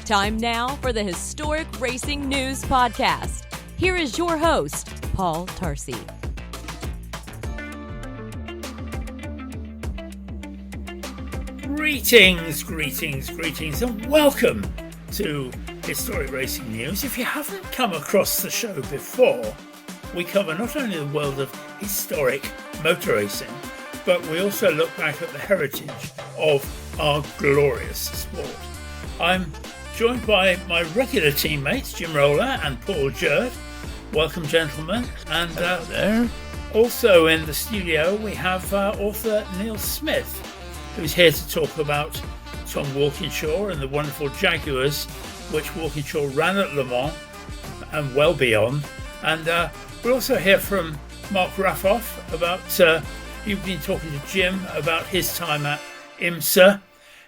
Time now for the Historic Racing News Podcast. Here is your host, Paul Tarsey. Greetings, and welcome to Historic Racing News. If you haven't come across the show before, we cover not only the world of historic motor racing, but we also look back at the heritage of our glorious sport. I'm joined by my regular teammates, Jim Roller and Paul Jurd. Welcome, gentlemen. And there. Also in the studio, we have author Neil Smith, who's here to talk about Tom Walkinshaw and the wonderful Jaguars, which Walkinshaw ran at Le Mans and well beyond. And we'll also hear from Mark Raffauf about, you've been talking to Jim about his time at IMSA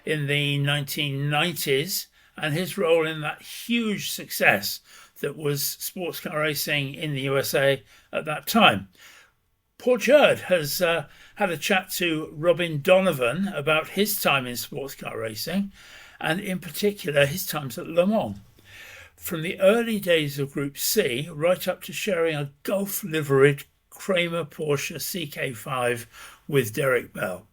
in the 1990s and his role in that huge success that was sports car racing in the USA at that time. Paul Jurd has had a chat to Robin Donovan about his time in sports car racing, and in particular his times at Le Mans. From the early days of Group C right up to sharing a Gulf-liveried Kremer Porsche CK5 with Derek Bell.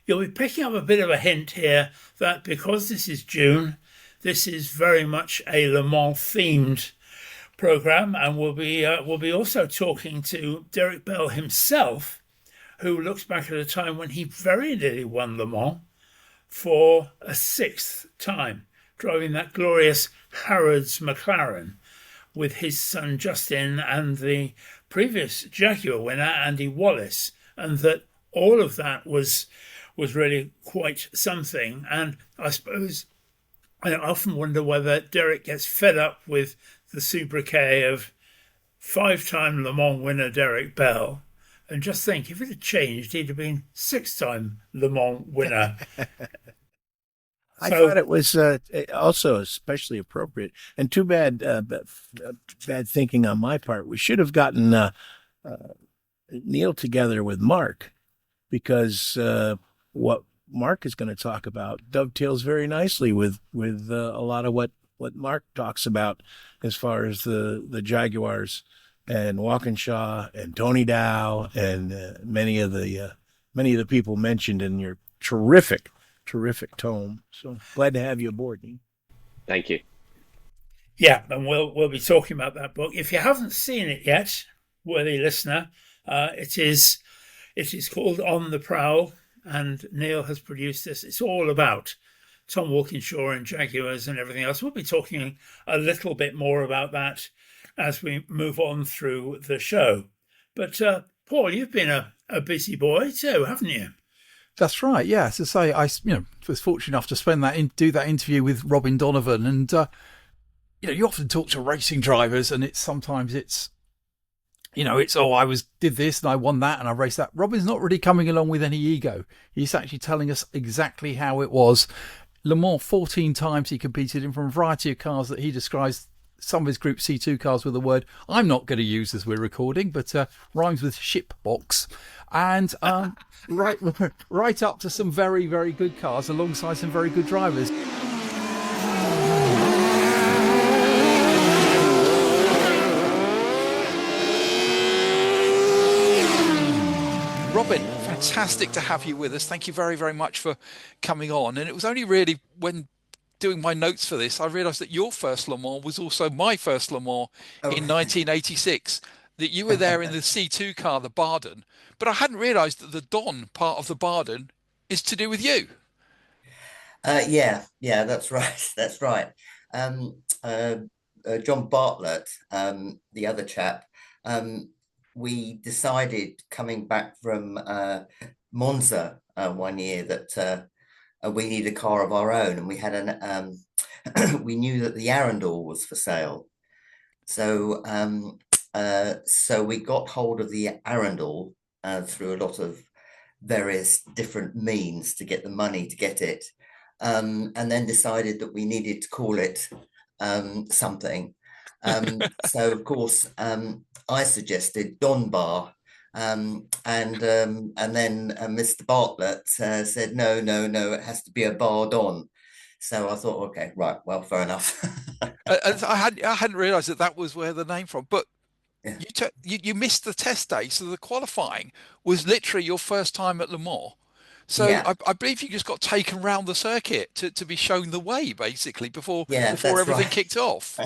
You'll be picking up a bit of a hint here that because this is June, this is very much a Le Mans themed program, and we'll be also talking to Derek Bell himself, who looks back at a time when he very nearly won Le Mans for a sixth time, driving that glorious Harrods-liveried McLaren with his son Justin and the previous Jaguar winner Andy Wallace, and that all of that was really quite something. And I suppose I often wonder whether Derek gets fed up with the sobriquet of five-time Le Mans winner Derek Bell, and just think, if it had changed, he'd have been six-time Le Mans winner. I thought it was also especially appropriate, and too bad bad thinking on my part. We should have gotten Neil together with Mark, because what Mark is going to talk about dovetails very nicely with a lot of what Mark talks about as far as the Jaguars and Walkinshaw and Tony Dow and many of the people mentioned in your terrific tome. So glad to have you aboard, Neil. Thank you. Yeah, and we'll be talking about that book. If you haven't seen it yet, worthy listener, it is called On the Prowl, and Neil has produced this. It's all about Tom Walkinshaw and Jaguars and everything else. We'll be talking a little bit more about that as we move on through the show. But Paul, you've been a busy boy too, haven't you? That's right. Yeah. As I say, I was fortunate enough to do that interview with Robin Donovan, and you often talk to racing drivers, and sometimes it's I did this and I won that and I raced that. Robin's not really coming along with any ego. He's actually telling us exactly how it was. Le Mans 14 times he competed in from a variety of cars that he describes some of his Group C2 cars with a word I'm not going to use as we're recording, but rhymes with ship box. And right up to some very, very good cars alongside some very good drivers. Robin, fantastic to have you with us. Thank you very, very much for coming on. And it was only really when doing my notes for this, I realised that your first Le Mans was also my first Le Mans in 1986, that you were there in the C2 car, the Barden. But I hadn't realised that the Don part of the Barden is to do with you. Yeah, that's right. That's right. John Bartlett, the other chap, we decided coming back from Monza one year that we need a car of our own, and we had we knew that the Arundel was for sale, so we got hold of the Arundel through a lot of various different means to get the money to get it, and then decided that we needed to call it something. So of course I suggested Don Bar, and then Mr. Bartlett said no, it has to be a Bar Don. So I thought, okay, right, well, fair enough. I hadn't realised that was where the name from. But Yeah. you missed the test day, so the qualifying was literally your first time at Le Mans. So Yeah, I believe you just got taken round the circuit to be shown the way, basically, yeah, before that's everything right. kicked off.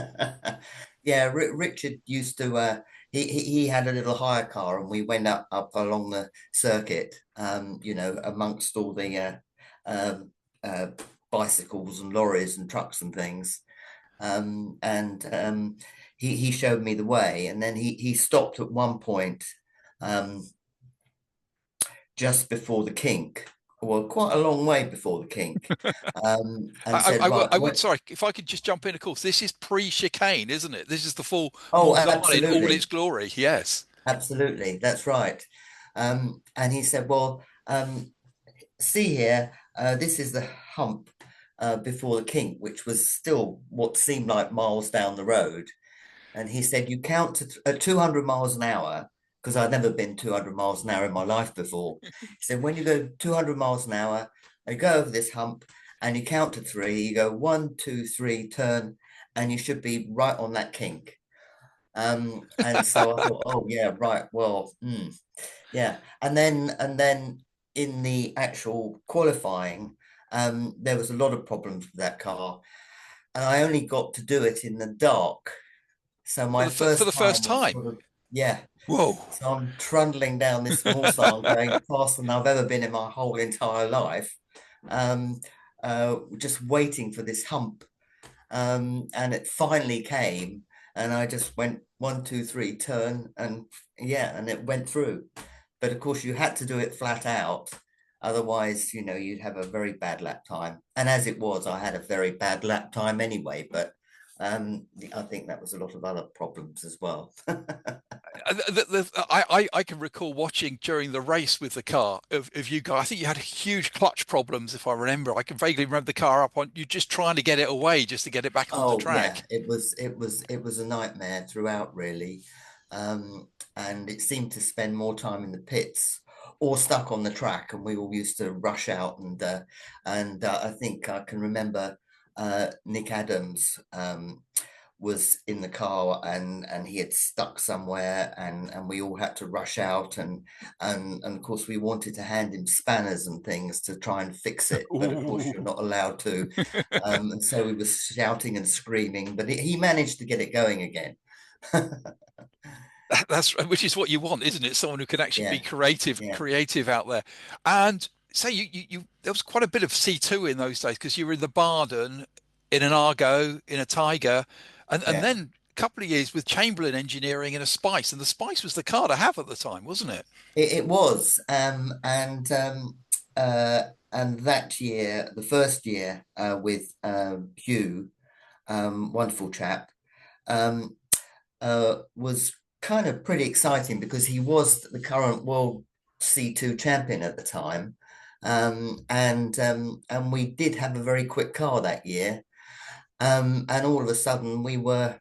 Yeah, Richard used to. He had a little hire car, and we went up along the circuit. Amongst all the um, uh, bicycles and lorries and trucks and things. And he showed me the way, and then he stopped at one point, um, just before the kink. Well, quite a long way before the kink, and said, "Right, I would, sorry, if I could just jump in, of course, this is pre-chicane, isn't it? This is the full oh, Mulsanne in all its absolutely, glory. Yes. absolutely, that's right." And he said, "Well, see here, this is the hump before the kink, which was still what seemed like miles down the road." And he said, "You count to at 200 miles an hour," because I'd never been 200 miles an hour in my life before. He said, "When you go 200 miles an hour, you go over this hump and you count to three, you go 1, 2, 3, turn, and you should be right on that kink." And so I thought, oh yeah, right, well, yeah. And then in the actual qualifying, there was a lot of problems with that car, and I only got to do it in the dark. So For my for first the first time was time. sort of, yeah. Whoa. So I'm trundling down this Mulsanne going faster than I've ever been in my whole entire life, um, just waiting for this hump. And it finally came, and I just went 1, 2, 3, turn, and yeah, and it went through. But of course, you had to do it flat out. Otherwise, you'd have a very bad lap time. And as it was, I had a very bad lap time anyway. But I think that was a lot of other problems as well. I can recall watching during the race with the car of you guys. I think you had huge clutch problems, if I remember. I can vaguely remember the car up on you just trying to get it away, just to get it back onto Oh yeah, track. it was a nightmare throughout, really. And it seemed to spend more time in the pits or stuck on the track, and we all used to rush out. And I think I can remember Nick Adams was in the car, and he had stuck somewhere, and we all had to rush out, and of course we wanted to hand him spanners and things to try and fix it, but of course you're Ooh. not allowed to. And so we were shouting and screaming, but he managed to get it going again. That's which is what you want, isn't it? Someone who can actually be Yeah, yeah, creative out there. And say you there was quite a bit of C2 in those days because you were in the Barden, in an Argo, in a Tiger, and yeah. then a couple of years with Chamberlain Engineering in a Spice, and the Spice was the car to have at the time, wasn't it? It was, and that year, the first year with Hugh, wonderful chap, um, was kind of pretty exciting because he was the current world C2 champion at the time. And we did have a very quick car that year. And all of a sudden we were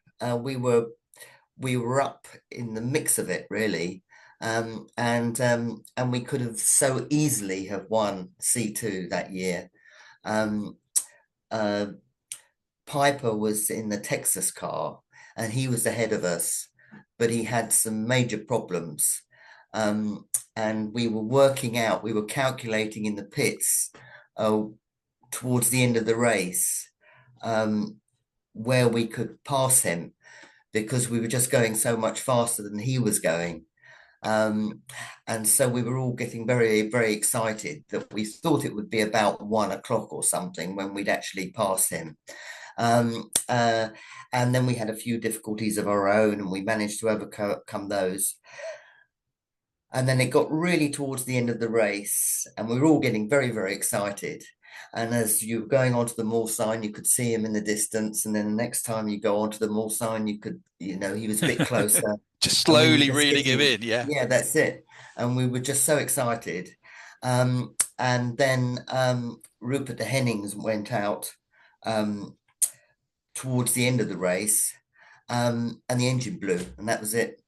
up in the mix of it, really. And we could have so easily have won C2 that year. Um, uh, Piper was in the Texas car, and he was ahead of us, but he had some major problems. And we were calculating in the pits towards the end of the race, where we could pass him because we were just going so much faster than he was going. And so we were all getting very, very excited that we thought it would be about 1 o'clock or something when we'd actually pass him. Um, uh, and then we had a few difficulties of our own, and we managed to overcome those. And then it got really towards the end of the race, and we were all getting very, very excited. And as you were going onto the Mulsanne, you could see him in the distance. And then the next time you go onto the Mulsanne, you could, he was a bit closer. Just And we were slowly just reeling him getting, in, yeah. yeah, that's it. And we were just so excited. And then Rupert de Hennings went out towards the end of the race, and the engine blew, and that was it.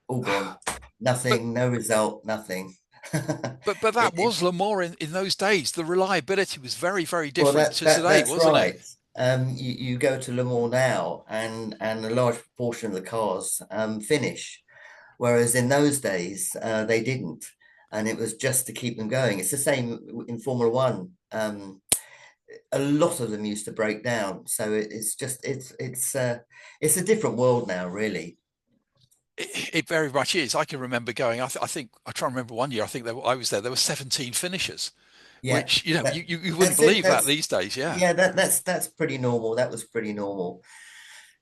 All gone. But Nothing, no result, nothing. But that was Le Mans in those days. The reliability was very, very Well, different to today, that's wasn't it? right. You go to Le Mans now, and a large proportion of the cars finish, whereas in those days they didn't, and it was just to keep them going. It's the same in Formula One. A lot of them used to break down, so it's a different world now, really. It very much is. I can remember going. I think I try to remember one year. I think I was there. There were 17 finishers, Yeah, which you wouldn't that's it. believe that these days. Yeah. Yeah, that's pretty normal. That was pretty normal.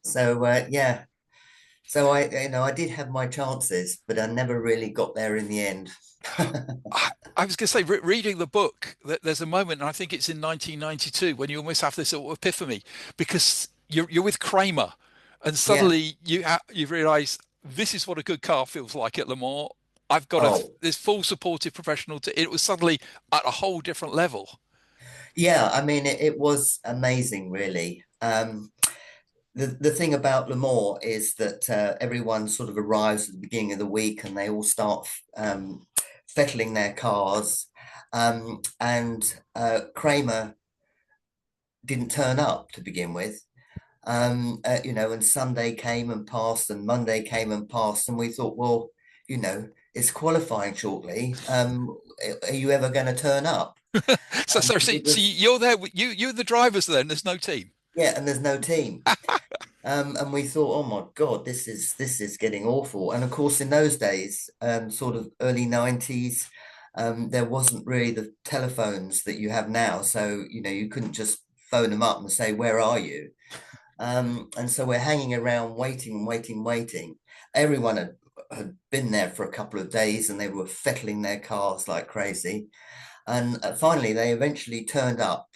So yeah, so I did have my chances, but I never really got there in the end. I was going to say, reading the book, there's a moment, and I think it's in 1992, when you almost have this sort of epiphany, because you're with Kremer, and Yeah. suddenly you realise this is what a good car feels like at Le Mans. I've got Oh, this full supportive professional. It was suddenly at a whole different level. yeah. I mean, it was amazing, really. The thing about Le Mans is that everyone sort of arrives at the beginning of the week, and they all start fettling their cars. And Kremer didn't turn up to begin with. And Sunday came and passed, and Monday came and passed, and we thought, well, it's qualifying shortly. Are you ever going to turn up? So you're there. You're the drivers. Then there's no team. Yeah, and there's no team. And we thought, oh my God, this is getting awful. And of course, in those days, sort of early 90s, there wasn't really the telephones that you have now. So, you couldn't just phone them up and say, where are you? And so we're hanging around waiting. Everyone had been there for a couple of days, and they were fettling their cars like crazy. And finally, they eventually turned up,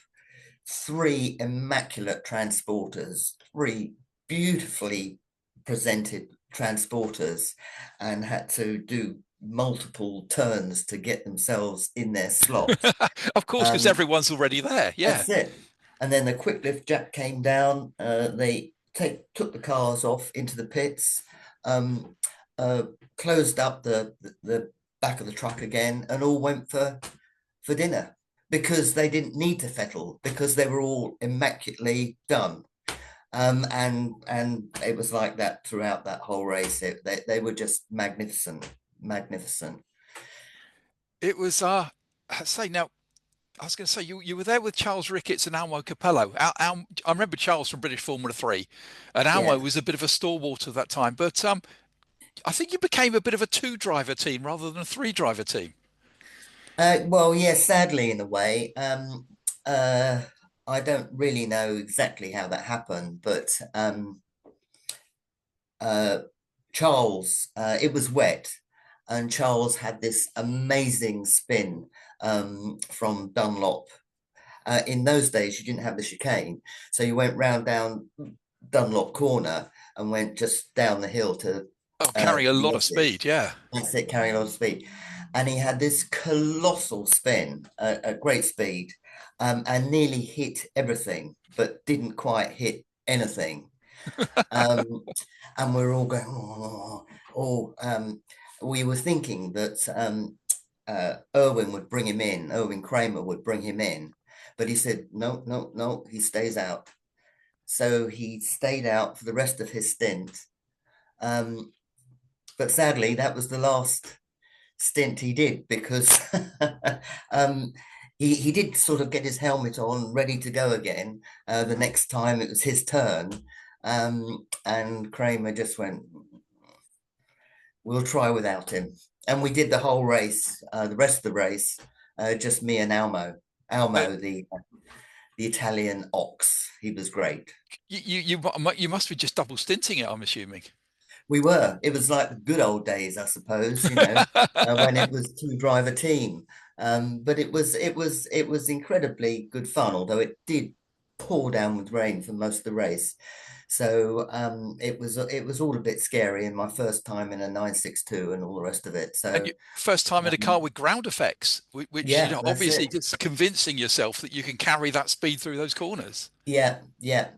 3 immaculate transporters, 3 beautifully presented transporters, and had to do multiple turns to get themselves in their slot. Of course, because everyone's already there. Yeah. That's it. And then the quick lift jack came down. They took the cars off into the pits, closed up the back of the truck again, and all went for dinner, because they didn't need to fettle, because they were all immaculately done. And it was like that throughout that whole race. They were just magnificent. It was. I say now. I was going to say you were there with Charles Ricketts and Almo Capello. I remember Charles from British Formula 3, and Almo was a bit of a stalwart at that time. But I think you became a bit of a 2-driver team rather than a 3-driver team. Well, yes, sadly, in a way. I don't really know exactly how that happened, but Charles, it was wet, and Charles had this amazing spin from Dunlop. In those days, you didn't have the chicane, so you went round down Dunlop Corner and went just down the hill to carrying a lot of speed. Yeah, that's it, carrying a lot of speed. And he had this colossal spin at great speed, and nearly hit everything, but didn't quite hit anything. And we were all going, we were thinking that Erwin would bring him in, Erwin Kremer would bring him in, but he said, no, he stays out. So he stayed out for the rest of his stint. But sadly, that was the last stint he did, because he did sort of get his helmet on, ready to go again. The next time it was his turn, and Kremer just went, we'll try without him. And we did the whole race, the rest of the race, just me and Almo, the Italian ox. He was great. You must be just double stinting it, I'm assuming. We were. It was like the good old days, I suppose, when it was 2-driver team. But it was incredibly good fun, although it did pour down with rain for most of the race. So it was all a bit scary, in my first time in a 962 and all the rest of it. So first time in a car with ground effects, which obviously just convincing yourself that you can carry that speed through those corners. Yeah. It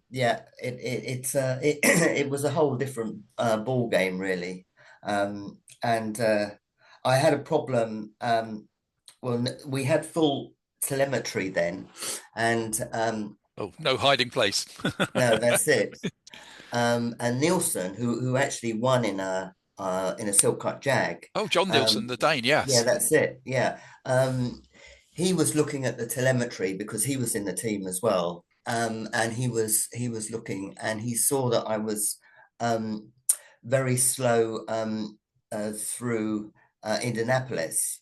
was a whole different ball game, really. And I had a problem. Well, we had full telemetry then, and Oh, no hiding place. no, that's it. And Nielsen, who actually won in a Silk Cut Jag. Oh, John Nielsen, the Dane, Yeah, yes. that's it. Yeah. He was looking at the telemetry because he was in the team as well. And he was looking, and he saw that I was very slow through Indianapolis.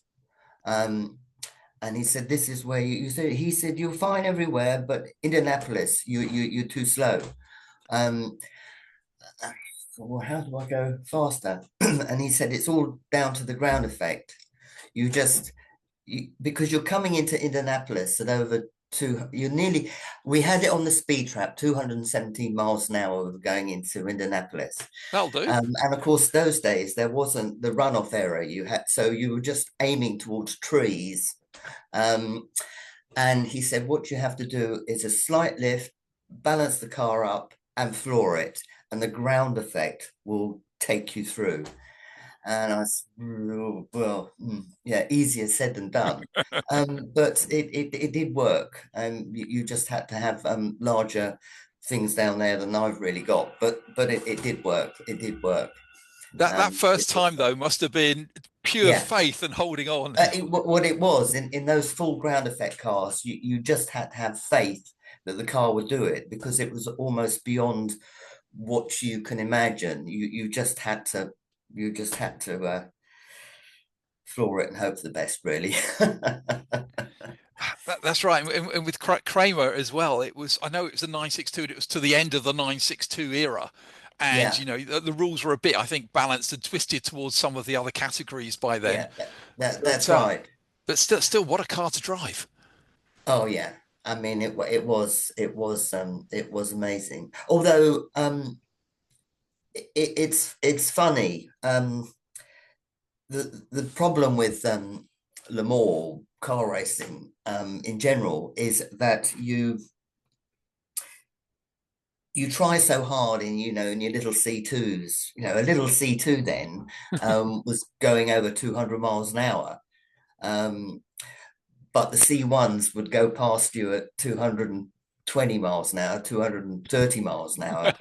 And he said, "This is where you said." He said, "You're fine everywhere, but Indianapolis, you're too slow." So, well, how do I go faster? And he said, "It's all down to the ground effect. Because you're coming into Indianapolis at over we had it on the speed trap, 217 miles an hour we were going into Indianapolis. That'll do. And of course, those days there wasn't the runoff area so you were just aiming towards trees. And he said, what you have to do is a slight lift, balance the car up and floor it, and the ground effect will take you through." And I said, well, yeah, easier said than done. But it did work. You just had to have larger things down there than I've really got. But it did work. It did work. That first time, though, must have been pure faith and holding on. What it was in those full ground effect cars, you just had to have faith that the car would do it, because it was almost beyond what you can imagine. You just had to floor it and hope for the best, really. That's right. And with Kremer as well, I know it was the 962, and it was to the end of the 962 era. And, the rules were a bit, I think, balanced and twisted towards some of the other categories by then. Yeah, that's right. But still, what a car to drive. Oh, yeah. I mean, it was amazing. Although, it's funny. The problem with Le Mans car racing in general is that you try so hard in your little C2s. A little C2 then was going over 200 miles an hour, but the C1s would go past you at 220 miles an hour, 230 miles an hour,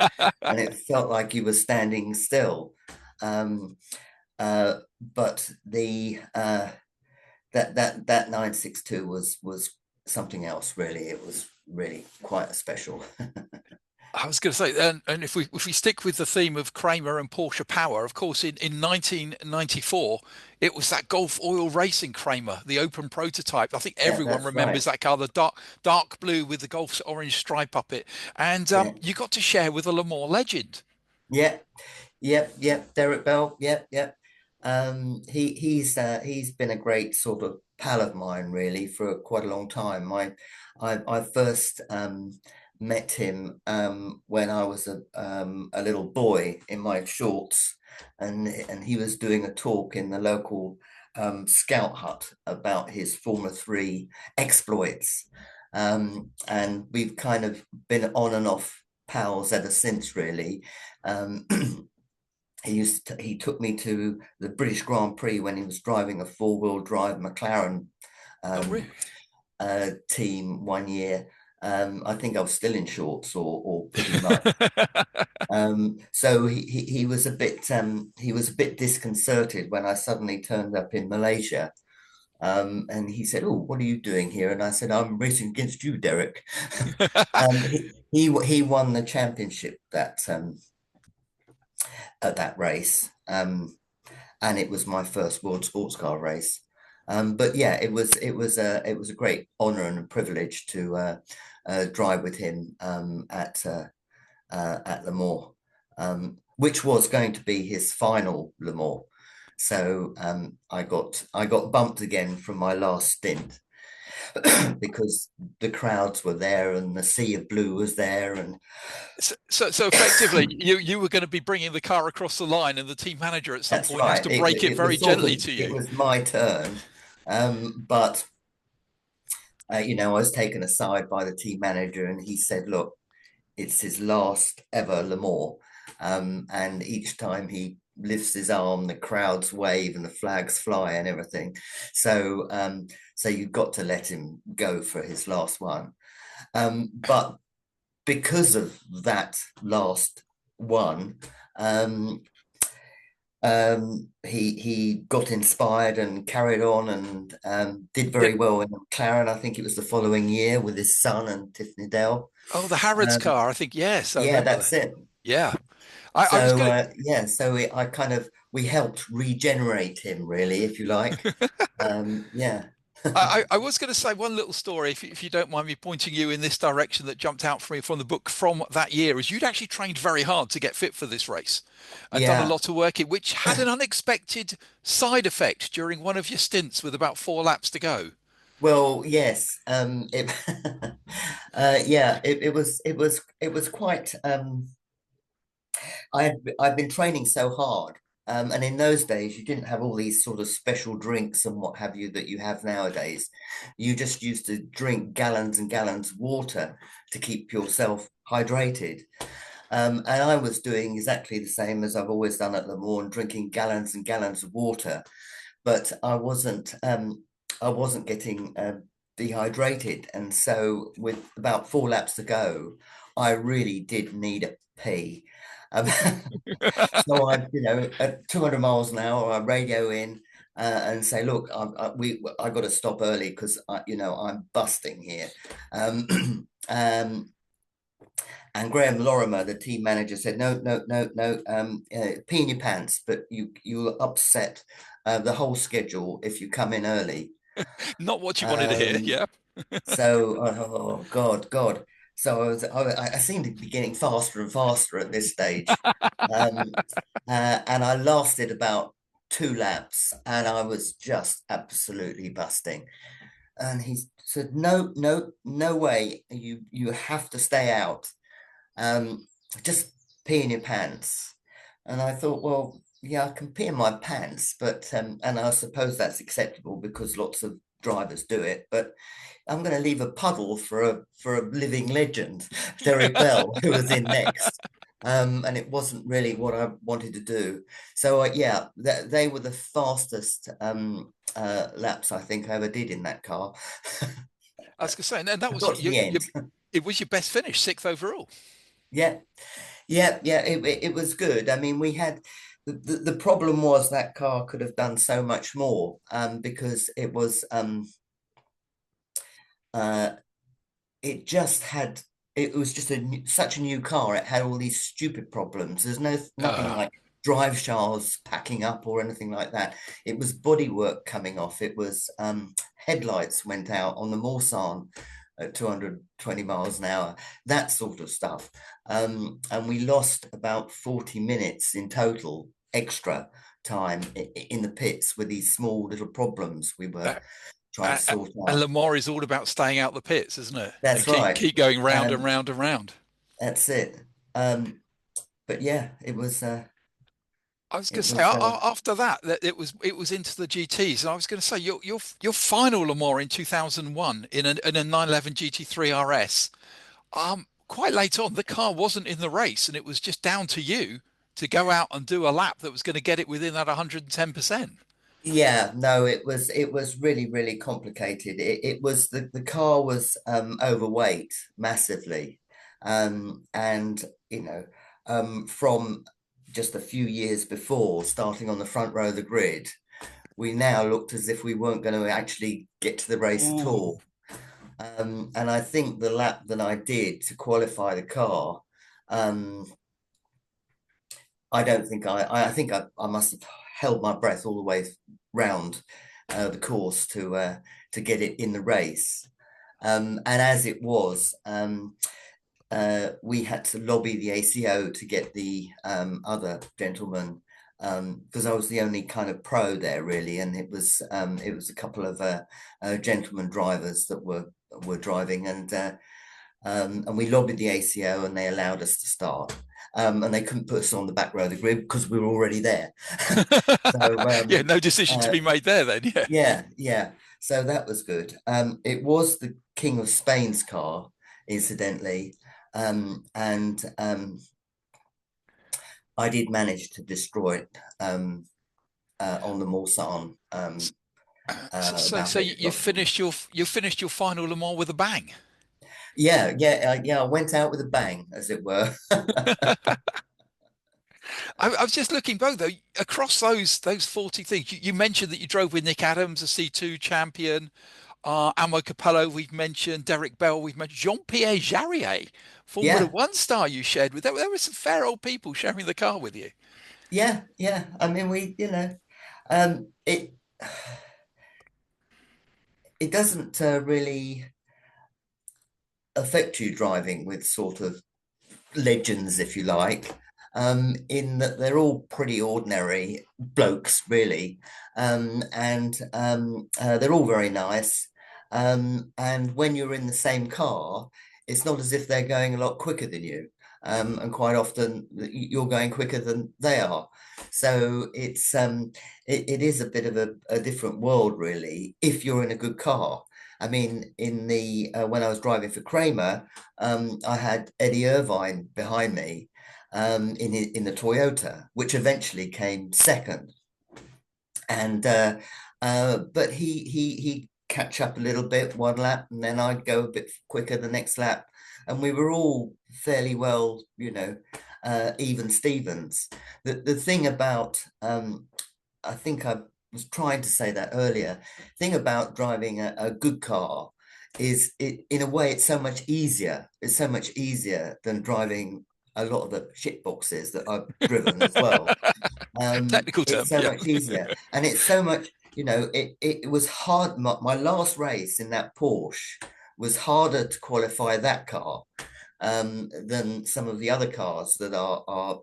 and it felt like you were standing still. But that 962 was something else, really. It was really quite special. I was going to say, and if we stick with the theme of Kremer and Porsche power, of course, in 1994, it was that Gulf Oil Racing Kremer, the open prototype. I think everyone remembers that car, the dark blue with the Gulf's orange stripe up it. And you got to share with a Le Mans legend. Yeah. Derek Bell. Yeah. He's been a great sort of pal of mine, really, for quite a long time. I first met him when I was a little boy in my shorts, and he was doing a talk in the local scout hut about his Formula 3 exploits, and we've kind of been on and off pals ever since, really. He took me to the British Grand Prix when he was driving a four-wheel drive McLaren team one year. I think I was still in shorts or pretty much. So he was a bit disconcerted when I suddenly turned up in Malaysia. And he said, "Oh, what are you doing here?" And I said, "I'm racing against you, Derek." He won the championship at that race, and it was my first world sports car race. But yeah, it was a great honor and a privilege to drive with him at Le Mans, which was going to be his final Le Mans. So I got bumped again from my last stint because the crowds were there and the sea of blue was there, and so effectively you were going to be bringing the car across the line, and the team manager at some point has to break it very gently to you. It was my turn, but I was taken aside by the team manager, and he said, "Look, it's his last ever Le Mans, and each time he lifts his arm, the crowds wave and the flags fly and everything. So so you've got to let him go for his last one. But because of that last one, he got inspired and carried on and did very well in McLaren. I think it was the following year with his son and Tiffany Dell. Oh, the Harrods car, I think. Yes, I remember that's that. it. Yeah. I was So gonna... so I kind of, we helped regenerate him, really, if you like. Yeah. I was going to say one little story, if you don't mind me pointing you in this direction, that jumped out for me from the book from that year, is you'd actually trained very hard to get fit for this race and done a Yeah. lot of work, which had an unexpected side effect during one of your stints with about 4 laps to go. Well, yes. Yeah, it was quite. I'd been training so hard, and in those days you didn't have all these sort of special drinks and what have you that you have nowadays. You just used to drink gallons and gallons of water to keep yourself hydrated. And I was doing exactly the same as I've always done at Le Mans, drinking gallons and gallons of water, but I wasn't getting dehydrated. And so with about 4 laps to go, I really did need a pee. So I, at 200 miles an hour, I radio in and say, look, I got to stop early because I'm busting here. And Graham Lorimer, the team manager, said, no, pee in your pants, but you upset the whole schedule if you come in early. Not what you wanted to hear, yeah. So, oh God. So I seemed to be getting faster and faster at this stage. And I lasted about 2 laps and I was just absolutely busting. And he said, no way. You have to stay out. Just pee in your pants. And I thought, well, yeah, I can pee in my pants, but and I suppose that's acceptable because lots of drivers do it, but I'm going to leave a puddle for a living legend, Derek Bell, who was in next. And it wasn't really what I wanted to do. So yeah, they were the fastest laps I think I ever did in that car. I was going to say, and that was it was your best finish, 6th overall. Yeah, it was good. I mean, we had the problem was that car could have done so much more because it was it was just such a new car. It had all these stupid problems. There's nothing like drive shafts packing up or anything like that. It was bodywork coming off. It was headlights went out on the Mulsanne at 220 miles an hour, that sort of stuff. And we lost about 40 minutes in total extra time in the pits with these small little problems we were trying to sort out. And Le Mans is all about staying out the pits, isn't it? That's right. Keep going round and round and round. That's it. But yeah, it was. I was going to say after that it was into the GTs, and I was going to say your final Le Mans in 2001 in a 911 GT3 RS. Quite late on, the car wasn't in the race, and it was just down to you to go out and do a lap that was going to get it within that 110%. Yeah, no, it was really, really complicated. It was the car was overweight massively, and from just a few years before starting on the front row of the grid, we now looked as if we weren't going to actually get to the race at all. And I think the lap that I did to qualify the car, I don't think I think I must have held my breath all the way round the course to get it in the race. And as it was, we had to lobby the ACO to get the other gentleman, because I was the only kind of pro there really, and it was a couple of gentleman drivers that were driving, and we lobbied the ACO and they allowed us to start. And they couldn't put us on the back row of the grid because we were already there. So, yeah, no decision to be made there then. Yeah. So that was good. It was the King of Spain's car, incidentally. And I did manage to destroy it on the Mulsanne. So you finished your final Le Mans with a bang. Yeah. I went out with a bang, as it were. I was just looking both though across those 40 things. You mentioned that you drove with Nick Adams, a C2 champion. Amo Capello, we've mentioned. Derek Bell, we've mentioned. Jean-Pierre Jarier, Formula Yeah, One star you shared with. There were some fair old people sharing the car with you. yeah. I mean, um, it it doesn't really affect you driving with sort of legends, if you like, in that they're all pretty ordinary blokes, really, and they're all very nice. And when you're in the same car, it's not as if they're going a lot quicker than you. And quite often you're going quicker than they are. So it is a bit of a different world, really, if you're in a good car. I mean, in the when I was driving for Kremer, I had Eddie Irvine behind me in the Toyota, which eventually came second. And but he catch up a little bit one lap, and then I'd go a bit quicker the next lap, and we were all fairly well, even Stevens. The thing about I think I was trying to say that earlier. Thing about driving a good car is in a way it's so much easier. It's so much easier than driving a lot of the shit boxes that I've driven as well. Technical term, It's so yeah. much easier, and it's so much. It was hard. My last race in that Porsche was harder to qualify that car than some of the other cars that are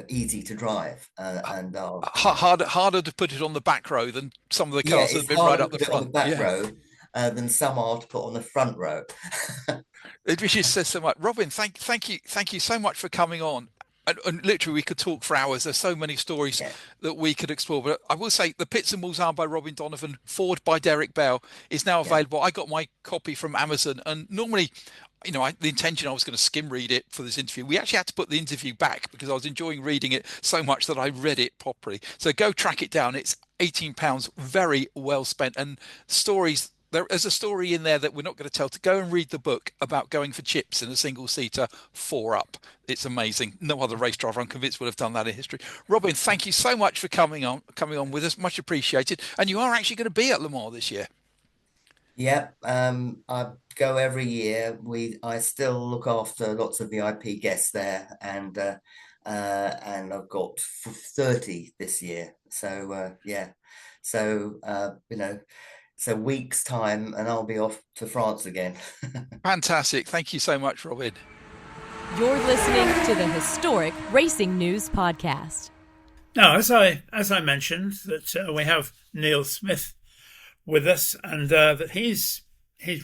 easy to drive and are Harder to put it on the back row than some of the yeah, cars that have it's been right harder to up the put it on the front. back Yeah. row than some are to put on the front row. It just says so much. Robin, thank you so much for coming on. And literally, we could talk for hours. There's so many stories Yeah, that we could explore. But I will say, The Pits and Mulsanne by Robin Donovan, Ford by Derek Bell, is now yeah, available. I got my copy from Amazon, and normally, the intention I was going to skim read it for this interview. We actually had to put the interview back because I was enjoying reading it so much that I read it properly. So go track it down. It's £18, very well spent, and stories. There's a story in there that we're not going to tell. To go and read the book about going for chips in a single seater 4-up. It's amazing. No other race driver, I'm convinced, would have done that in history. Robin, thank you so much for coming on with us. Much appreciated. And you are actually going to be at Le Mans this year. yeah. I go every year. I still look after lots of VIP guests there, and I've got 30 this year. So yeah, so it's a week's time, and I'll be off to France again. Fantastic. Thank you so much, Robin. You're listening to the Historic Racing News Podcast. Now, as I mentioned, that we have Neil Smith with us, and that he's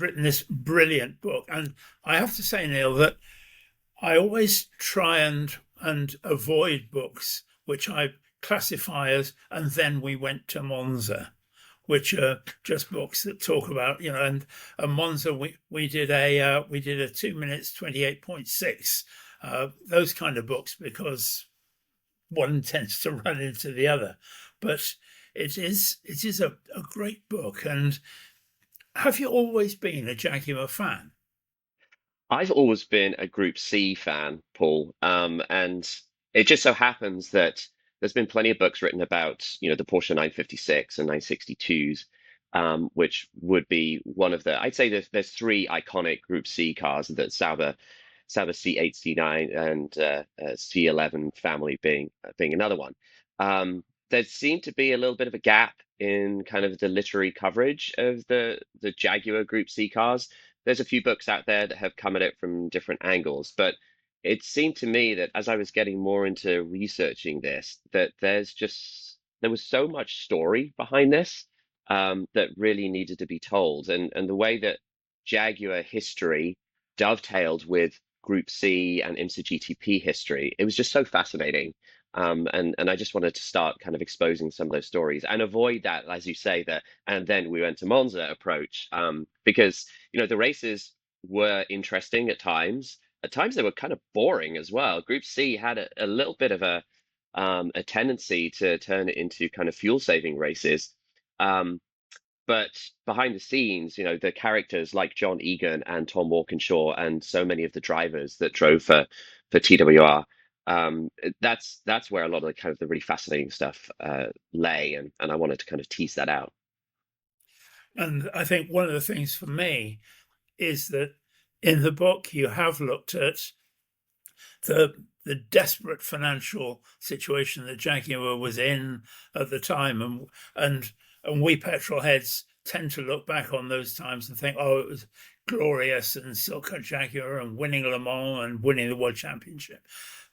written this brilliant book. And I have to say, Neil, that I always try and avoid books which I classify as "and then we went to Monza," which are just books that talk about, and Monza, we did a 2 minutes 28.6, those kind of books, because one tends to run into the other. But it is a great book. And have you always been a Jaguar fan? I've always been a Group C fan, Paul, and it just so happens that there's been plenty of books written about, the Porsche 956 and 962s, which would be one of I'd say there's three iconic Group C cars, that Sauber C8, C9, and C11 family being another one. There seemed to be a little bit of a gap in kind of the literary coverage of the Jaguar Group C cars. There's a few books out there that have come at it from different angles, but it seemed to me that as I was getting more into researching this, that there was so much story behind this, that really needed to be told, and the way that Jaguar history dovetailed with Group C and IMSA GTP history, it was just so fascinating. And I just wanted to start kind of exposing some of those stories and avoid that, as you say, and then we went to Monza approach, because the races were interesting at times. At times they were kind of boring as well. Group C had a little bit of a tendency to turn it into kind of fuel-saving races. But behind the scenes, the characters like John Egan and Tom Walkinshaw and so many of the drivers that drove for TWR, that's where a lot of the kind of the really fascinating stuff lay, and I wanted to kind of tease that out. And I think one of the things for me is that in the book you have looked at the desperate financial situation that Jaguar was in at the time, and we petrol heads tend to look back on those times and think, oh, it was glorious, and Silk Cut Jaguar and winning Le Mans and winning the World Championship.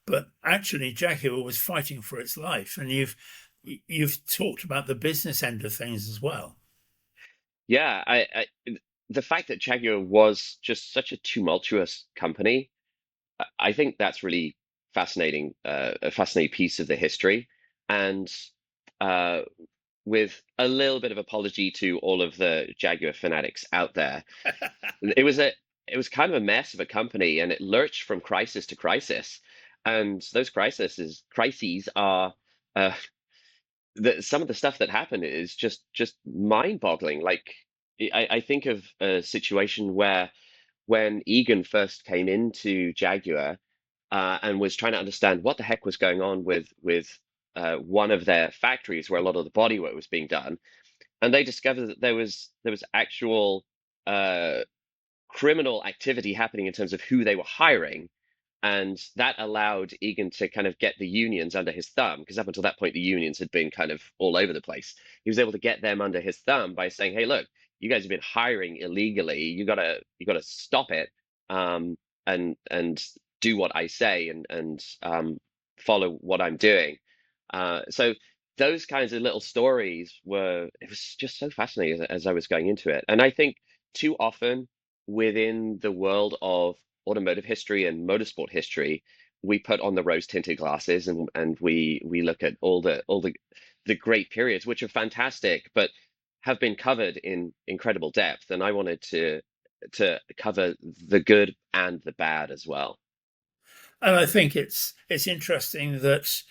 But actually, Jaguar was fighting for its life, and you've talked about the business end of things as well. Yeah, the fact that Jaguar was just such a tumultuous company, I think that's really fascinating, a fascinating piece of the history. And with a little bit of apology to all of the Jaguar fanatics out there, it was kind of a mess of a company, and it lurched from crisis to crisis. And those crises are some of the stuff that happened is just mind-boggling. Like I think of a situation where when Egan first came into Jaguar and was trying to understand what the heck was going on with one of their factories where a lot of the bodywork was being done, and they discovered that there was actual criminal activity happening in terms of who they were hiring. And that allowed Egan to kind of get the unions under his thumb, because up until that point, the unions had been kind of all over the place. He was able to get them under his thumb by saying, "Hey, look, you guys have been hiring illegally. You gotta stop it, and do what I say, and follow what I'm doing." So those kinds of little stories it was just so fascinating as I was going into it. And I think too often within the world of automotive history and motorsport history, we put on the rose-tinted glasses, and we look at all the great periods, which are fantastic, but have been covered in incredible depth. And I wanted to cover the good and the bad as well. And I think it's interesting that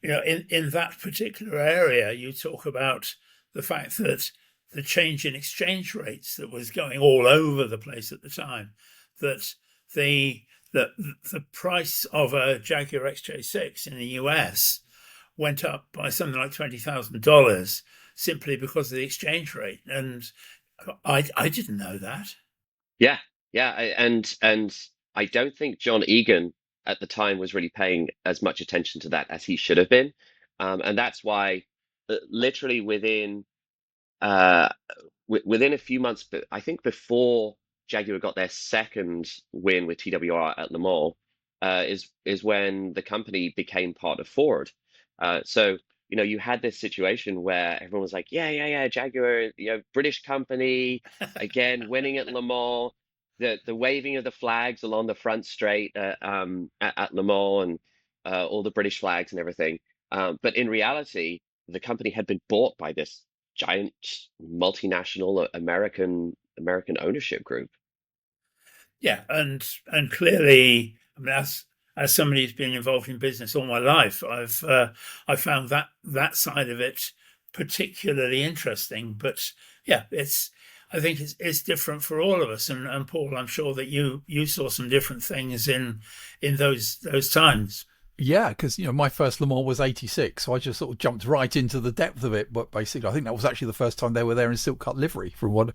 in that particular area you talk about the fact that the change in exchange rates that was going all over the place at the time, that the price of a Jaguar XJ6 in the US went up by something like $20,000 simply because of the exchange rate. And I didn't know that. Yeah, and I don't think John Egan at the time was really paying as much attention to that as he should have been, and that's why literally within a few months, but I think before Jaguar got their second win with TWR at Le Mans, is when the company became part of Ford. So you had this situation where everyone was like, yeah, Jaguar, British company, again winning at Le Mans, the waving of the flags along the front straight at Le Mans, and all the British flags and everything. But in reality, the company had been bought by this giant multinational American ownership group. Yeah, and clearly, I mean, as somebody who's been involved in business all my life, I found that side of it particularly interesting. But yeah, I think it's different for all of us. And Paul, I'm sure that you saw some different things in those times. Yeah, because my first Le Mans was '86, so I just sort of jumped right into the depth of it. But basically, I think that was actually the first time they were there in Silk Cut livery, from what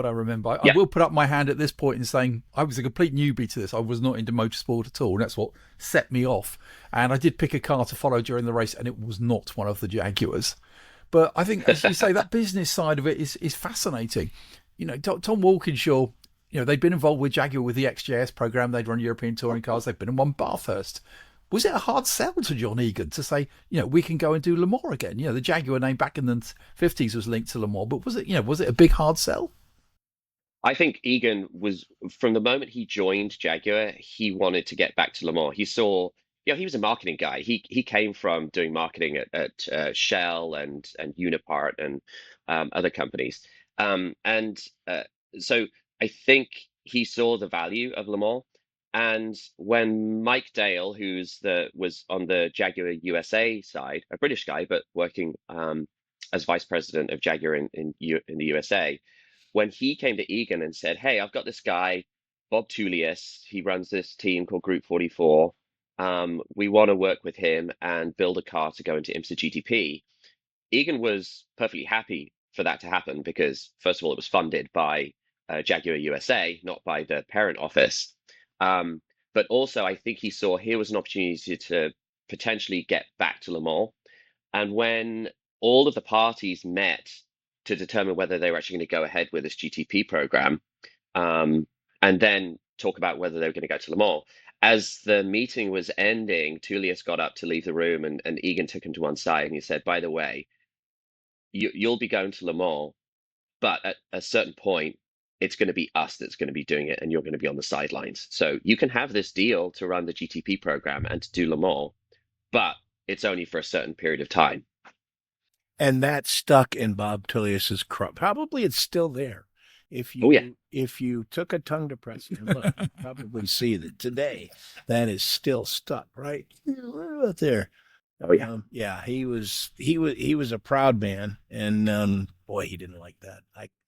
I remember. I will put up my hand at this point in saying I was a complete newbie to this. I was not into motorsport at all, and that's what set me off. And I did pick a car to follow during the race, and it was not one of the Jaguars. But I think, as you say, that business side of it is fascinating. Tom Walkinshaw, they'd been involved with Jaguar with the XJS program. They'd run European touring cars. They'd been in one Bathurst. Was it a hard sell to John Egan to say, we can go and do Le Mans again? The Jaguar name back in the 50s was linked to Le Mans, but was it a big hard sell? I think Egan was, from the moment he joined Jaguar, he wanted to get back to Le Mans. He saw, he was a marketing guy. He came from doing marketing at Shell and Unipart and other companies. So I think he saw the value of Le Mans. And when Mike Dale, was on the Jaguar USA side, a British guy, but working as vice president of Jaguar in the USA, when he came to Egan and said, "Hey, I've got this guy, Bob Tullius. He runs this team called Group 44. We want to work with him and build a car to go into IMSA GTP." Egan was perfectly happy for that to happen because, first of all, it was funded by Jaguar USA, not by the parent office. But also, I think he saw here was an opportunity to potentially get back to Le Mans. And when all of the parties met to determine whether they were actually going to go ahead with this GTP program, and then talk about whether they were going to go to Le Mans. As the meeting was ending, Tullius got up to leave the room, and Egan took him to one side and he said, "By the way, you'll be going to Le Mans, but at a certain point, it's going to be us that's going to be doing it, and you're going to be on the sidelines. So you can have this deal to run the GTP program and to do Le Mans, but it's only for a certain period of time." And that stuck in Bob Tullius's crop. Probably it's still there. If you took a tongue depressor and look, you'd probably see that today that is still stuck right out there. Oh yeah, yeah. He was a proud man, and boy, he didn't like that.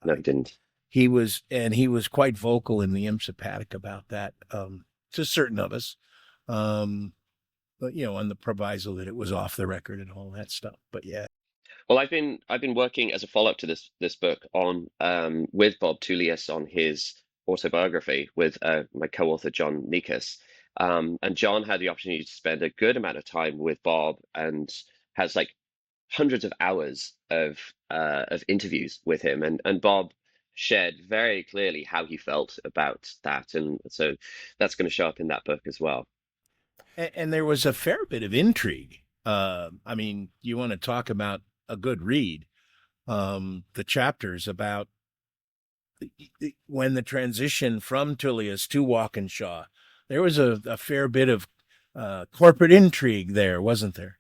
No, he didn't. He was quite vocal in the IMSA paddock about that to certain of us, but on the proviso that it was off the record and all that stuff. But yeah. Well, I've been working as a follow-up to this book on with Bob Tullius on his autobiography with my co-author John Nikas. And John had the opportunity to spend a good amount of time with Bob and has like hundreds of hours of interviews with him. And Bob shared very clearly how he felt about that. And so that's going to show up in that book as well. And there was a fair bit of intrigue. I mean, you want to talk about a good read, the chapters about when the transition from Tullius to Walkinshaw, there was a fair bit of corporate intrigue there, wasn't there?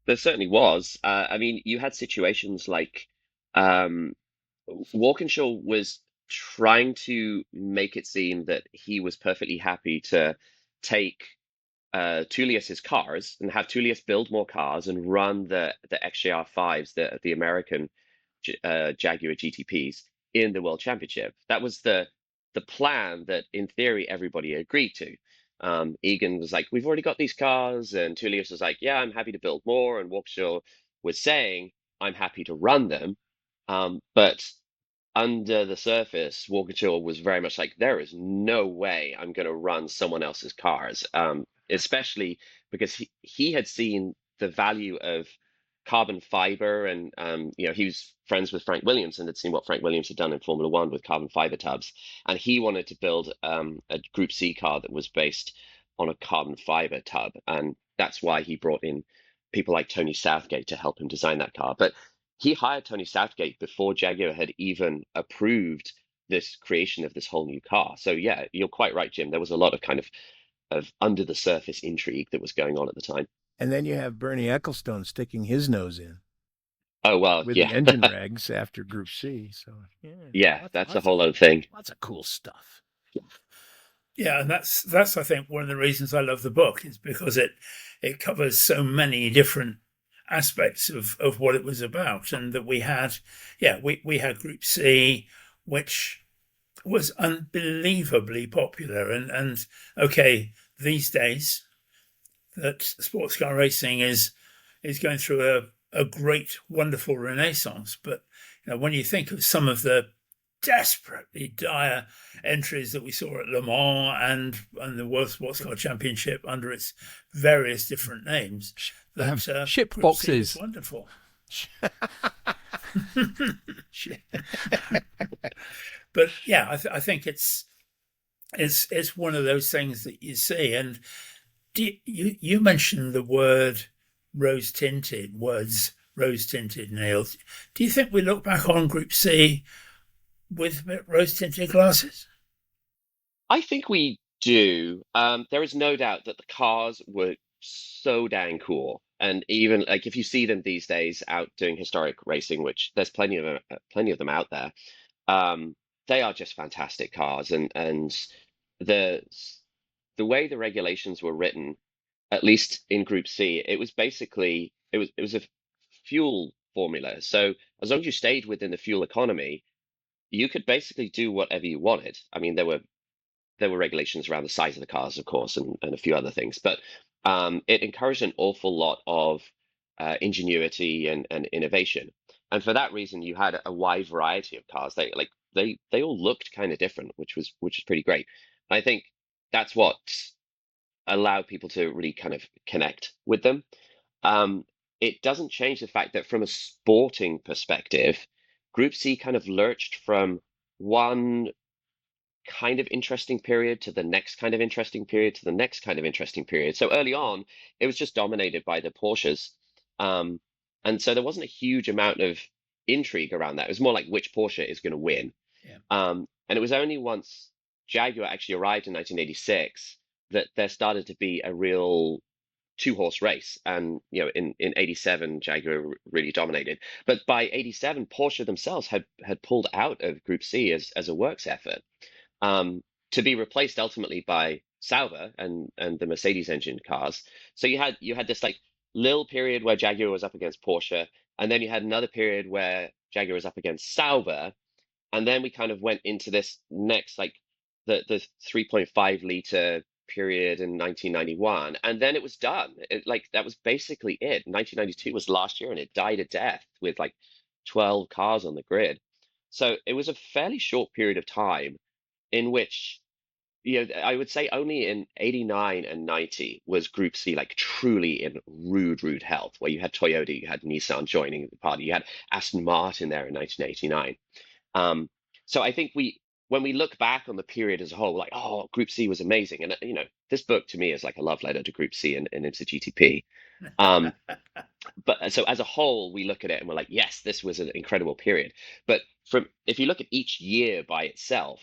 There certainly was. I mean, you had situations like Walkinshaw was trying to make it seem that he was perfectly happy to take Tullius's cars and have Tullius build more cars and run the XJR5s, the American Jaguar GTPs in the World Championship. That was the plan that, in theory, everybody agreed to. Egan was like, "We've already got these cars," and Tullius was like, "Yeah, I'm happy to build more," and Walkinshaw was saying, "I'm happy to run them," but under the surface, Walkinshaw was very much like, "There is no way I'm going to run someone else's cars," especially because he had seen the value of carbon fiber, and he was friends with Frank Williams and had seen what Frank Williams had done in Formula One with carbon fiber tubs, and he wanted to build a Group C car that was based on a carbon fiber tub, and that's why he brought in people like Tony Southgate to help him design that car. But he hired Tony Southgate before Jaguar had even approved this creation of this whole new car. So yeah, you're quite right, Jim. There was a lot of kind of under the surface intrigue that was going on at the time. And then you have Bernie Ecclestone sticking his nose in. Oh, well, with yeah. the engine regs after Group C. So yeah, that's a whole other thing. Lots of cool stuff. Yeah, and that's I think one of the reasons I love the book is because it covers so many different aspects of what it was about, and that we had Group C, which was unbelievably popular, and okay, these days that sports car racing is going through a great, wonderful renaissance. But when you think of some of the desperately dire entries that we saw at Le Mans and the World Sports Car Championship under its various different names, they have ship boxes. Wonderful. But yeah, I think it's one of those things that you see. And you mentioned the words rose tinted, Neil. Do you think we look back on Group C with rose tinted glasses? I think we do. There is no doubt that the cars were so dang cool, and even like if you see them these days out doing historic racing, which there's plenty of them out there, they are just fantastic cars, and the the way the regulations were written, at least in Group C, it was basically it was a fuel formula. So as long as you stayed within the fuel economy, you could basically do whatever you wanted. I mean, there were regulations around the size of the cars, of course, and a few other things, but it encouraged an awful lot of ingenuity and innovation. And for that reason, you had a wide variety of cars. They all looked kind of different, which was pretty great. And I think that's what allowed people to really kind of connect with them. It doesn't change the fact that from a sporting perspective, Group C kind of lurched from one kind of interesting period to the next kind of interesting period to the next kind of interesting period. So early on, it was just dominated by the Porsches. And so there wasn't a huge amount of intrigue around that. It was more like which Porsche is going to win. Yeah. And it was only once Jaguar actually arrived in 1986 that there started to be a real two-horse race. And in 87, Jaguar really dominated. But by 87, Porsche themselves had pulled out of Group C as a works effort, to be replaced ultimately by Sauber and the Mercedes engine cars. So you had this like little period where Jaguar was up against Porsche, and then you had another period where Jaguar was up against Sauber, and then we kind of went into this next like the 3.5 liter period in 1991, and then it was done. That was basically it. 1992 was last year, and it died a death with like 12 cars on the grid. So it was a fairly short period of time in which, I would say only in 89 and 90 was Group C like truly in rude health, where you had Toyota, you had Nissan joining the party, you had Aston Martin there in 1989. So I think when we look back on the period as a whole, we're like, oh, Group C was amazing. And, this book to me is like a love letter to Group C and IMSA GTP. But so as a whole, we look at it and we're like, yes, this was an incredible period. But if you look at each year by itself,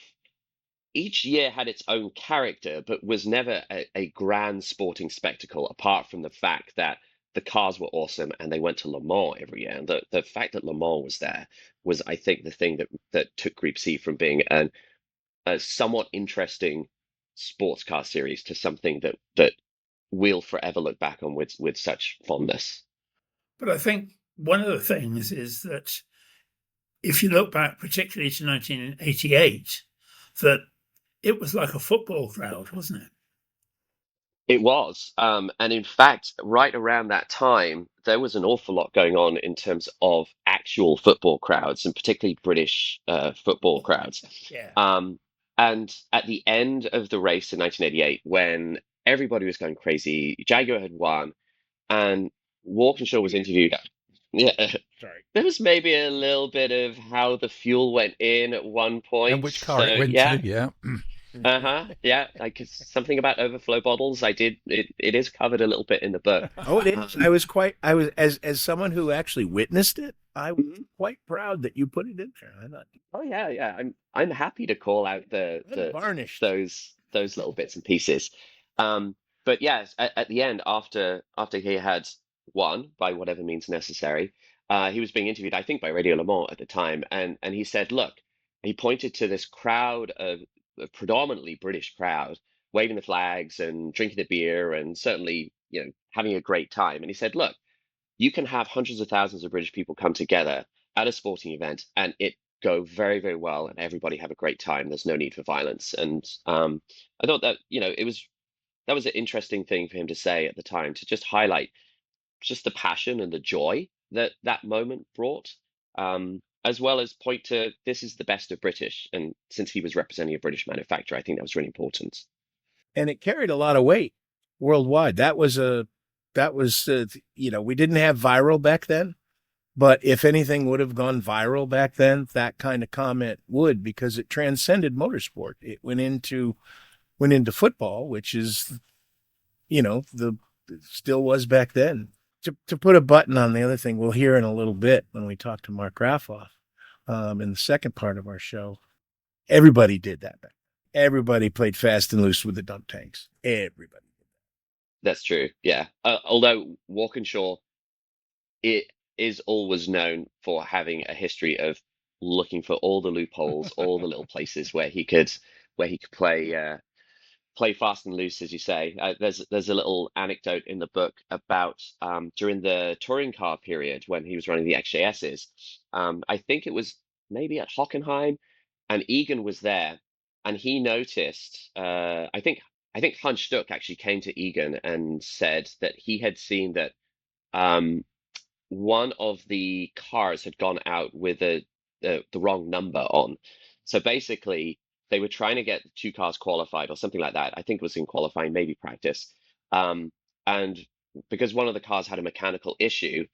each year had its own character, but was never a grand sporting spectacle, apart from the fact that the cars were awesome and they went to Le Mans every year. And the fact that Le Mans was there was, I think, the thing that took Group C from being a somewhat interesting sports car series to something that we'll forever look back on with such fondness. But I think one of the things is that if you look back particularly to 1988, that it was like a football crowd, wasn't it? It was. And in fact, right around that time, there was an awful lot going on in terms of actual football crowds, and particularly British football crowds. Yeah. And at the end of the race in 1988, when everybody was going crazy, Jaguar had won, and Walkinshaw was interviewed. Yeah, Sorry. there was maybe a little bit of how the fuel went in at one point. And which car it went to, yeah. Yeah, like something about overflow bottles. It is covered a little bit in the book. Oh, it is. I was as someone who actually witnessed it, I was quite proud that you put it in there. I thought, Oh yeah. I'm happy to call out the varnished those little bits and pieces. But yes, at the end, after he had won by whatever means necessary, he was being interviewed, I think, by Radio Le Mans at the time, and he said, look, he pointed to this crowd of a predominantly British crowd waving the flags and drinking the beer and certainly, having a great time. And he said, look, you can have hundreds of thousands of British people come together at a sporting event and it go very, very well and everybody have a great time. There's no need for violence. And I thought that, that was an interesting thing for him to say at the time, to just highlight just the passion and the joy that moment brought. As well as point to this is the best of British. And since he was representing a British manufacturer, I think that was really important. And it carried a lot of weight worldwide. We didn't have viral back then, but if anything would have gone viral back then, that kind of comment would, because it transcended motorsport. It went into football, which is, still was back then. To put a button on the other thing, we'll hear in a little bit when we talk to Mark Raffauf in the second part of our show. Everybody did that back then. Everybody played fast and loose with the dump tanks. Everybody did that. That's true, yeah. Although Walkinshaw, it is always known for having a history of looking for all the loopholes, all the little places where he could play play fast and loose, as you say. There's a little anecdote in the book about during the touring car period when he was running the XJSs. I think it was maybe at Hockenheim, and Egan was there, and he noticed. I think Hans Stuck actually came to Egan and said that he had seen that one of the cars had gone out with the wrong number on. So basically, they were trying to get two cars qualified or something like that. I think it was in qualifying, maybe practice. And because one of the cars had a mechanical issue,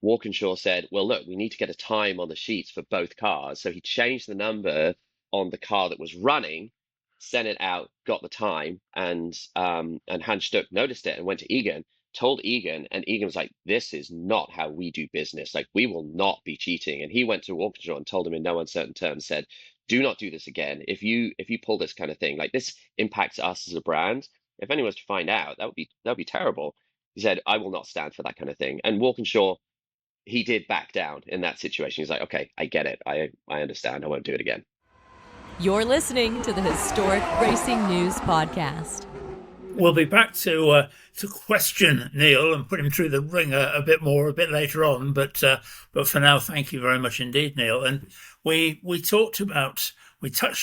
Walkinshaw said, well, look, we need to get a time on the sheets for both cars. So he changed the number on the car that was running, sent it out, got the time, and Hans Stuck noticed it and went to Egan, told Egan, and Egan was like, this is not how we do business. Like, we will not be cheating. And he went to Walkinshaw and told him in no uncertain terms, said, do not do this again. If you pull this kind of thing, like, this impacts us as a brand. If anyone was to find out, that would be terrible. He said, I will not stand for that kind of thing. And Walkinshaw, he did back down in that situation. He's like, okay, I get it. I understand. I won't do it again. You're listening to the Historic Racing News Podcast. We'll be back to question Neil and put him through the ringer a bit more a bit later on. But for now, thank you very much indeed, Neil. And we touched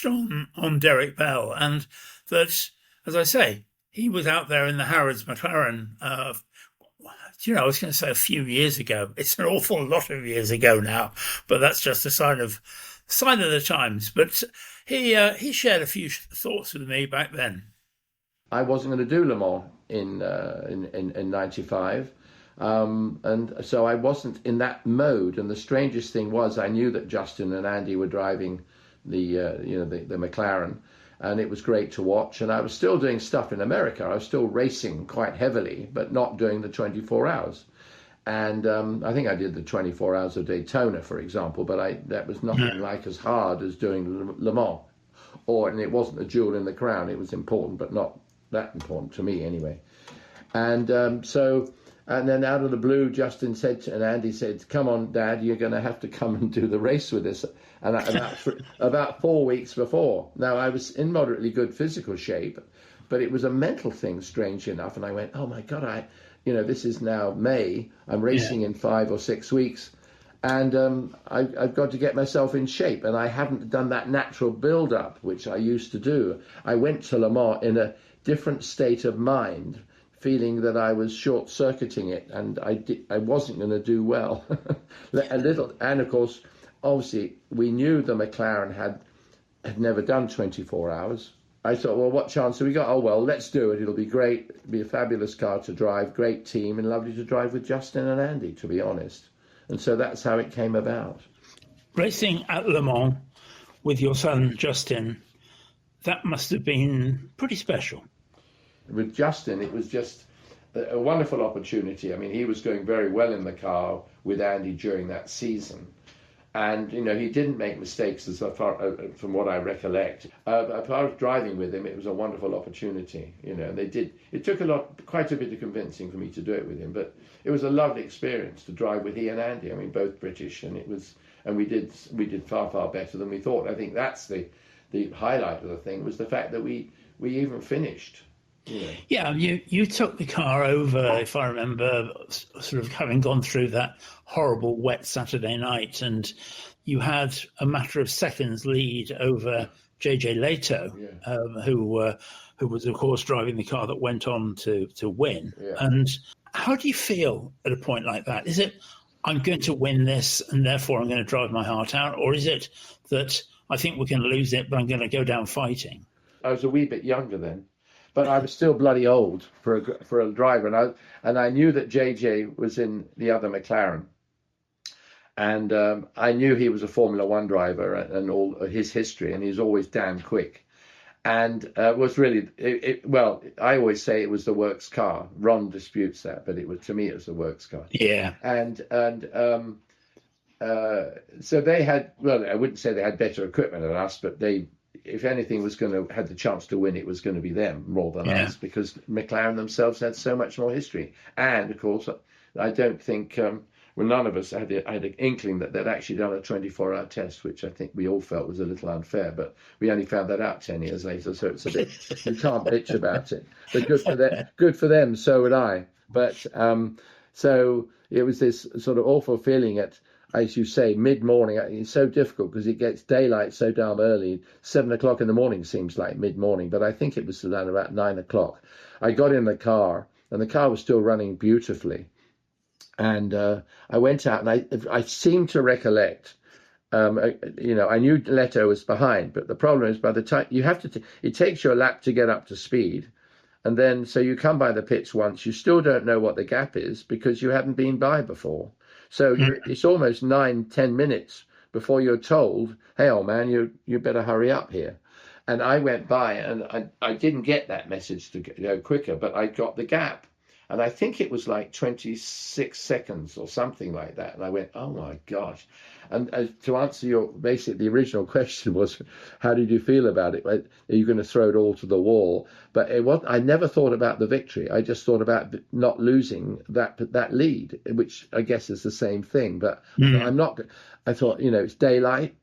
on Derek Bell, and that, as I say, he was out there in the Harrods McLaren. I was going to say a few years ago. It's an awful lot of years ago now, but that's just a sign of the times. But he shared a few thoughts with me back then. I wasn't going to do Le Mans in 95, and so I wasn't in that mode. And the strangest thing was, I knew that Justin and Andy were driving the McLaren, and it was great to watch. And I was still doing stuff in America. I was still racing quite heavily, but not doing the 24 hours. And I think I did the 24 hours of Daytona, for example, but that was nothing like as hard as doing Le Mans. And it wasn't a jewel in the crown. It was important, but not that important to me anyway. And and then out of the blue, Justin said, and Andy said, come on, Dad, you're going to have to come and do the race with us. And about 4 weeks before. Now, I was in moderately good physical shape, but it was a mental thing, strange enough. And I went, oh my God, this is now May. I'm racing in 5 or 6 weeks. And I've got to get myself in shape. And I haven't done that natural build-up, which I used to do. I went to Le Mans in a different state of mind, feeling that I was short-circuiting it, and I wasn't going to do well. A little, and of course, obviously, we knew the McLaren had never done 24 hours. I thought, well, what chance have we got? Oh, well, let's do it. It'll be great. It'll be a fabulous car to drive, great team, and lovely to drive with Justin and Andy, to be honest. And so that's how it came about. Racing at Le Mans with your son, Justin, that must have been pretty special. With Justin, it was just a wonderful opportunity. I mean, he was going very well in the car with Andy during that season. And, he didn't make mistakes as far from what I recollect. As far as driving with him, it was a wonderful opportunity. They did. It took quite a bit of convincing for me to do it with him, but it was a lovely experience to drive with he and Andy. I mean, both British, and we did far, far better than we thought. I think that's the highlight of the thing, was the fact that we even finished. Yeah, you took the car over, if I remember, sort of having gone through that horrible wet Saturday night, and you had a matter of seconds lead over JJ Leto, who was, of course, driving the car that went on to win. Yeah. And how do you feel at a point like that? Is it, I'm going to win this and therefore I'm going to drive my heart out? Or is it that I think we're going to lose it, but I'm going to go down fighting? I was a wee bit younger then, but I was still bloody old for a driver. And I knew that JJ was in the other McLaren. And I knew he was a Formula One driver and all his history, and he's always damn quick. And was really, I always say it was the works car. Ron disputes that, but to me it was the works car. Yeah. And so they had, I wouldn't say they had better equipment than us, but they, if anything was going to had the chance to win, it was going to be them more than us, because McLaren themselves had so much more history. And of course, I don't think Well, none of us had an inkling that they'd actually done a 24-hour test, which I think we all felt was a little unfair. But we only found that out 10 years later, so it's a bit you can't bitch about it. But good for them. So would I. But so it was this sort of awful feeling at, as you say, mid-morning. It's so difficult because it gets daylight so damn early. 7 o'clock in the morning seems like mid-morning, but I think it was around about 9 o'clock. I got in the car, and the car was still running beautifully. And I went out, and I seem to recollect, I knew Leto was behind, but the problem is by the time you have to, it takes you a lap to get up to speed. And then, so you come by the pits once, you still don't know what the gap is because you haven't been by before. So it's almost 9-10 minutes before you're told, hey, old man, you better hurry up here. And I went by, and I didn't get that message to go quicker, but I got the gap. And I think it was like 26 seconds or something like that. And I went, oh, my gosh. And to answer the original question was, how did you feel about it? Are you going to throw it all to the wall? But I never thought about the victory. I just thought about not losing that lead, which I guess is the same thing. But I thought, it's daylight.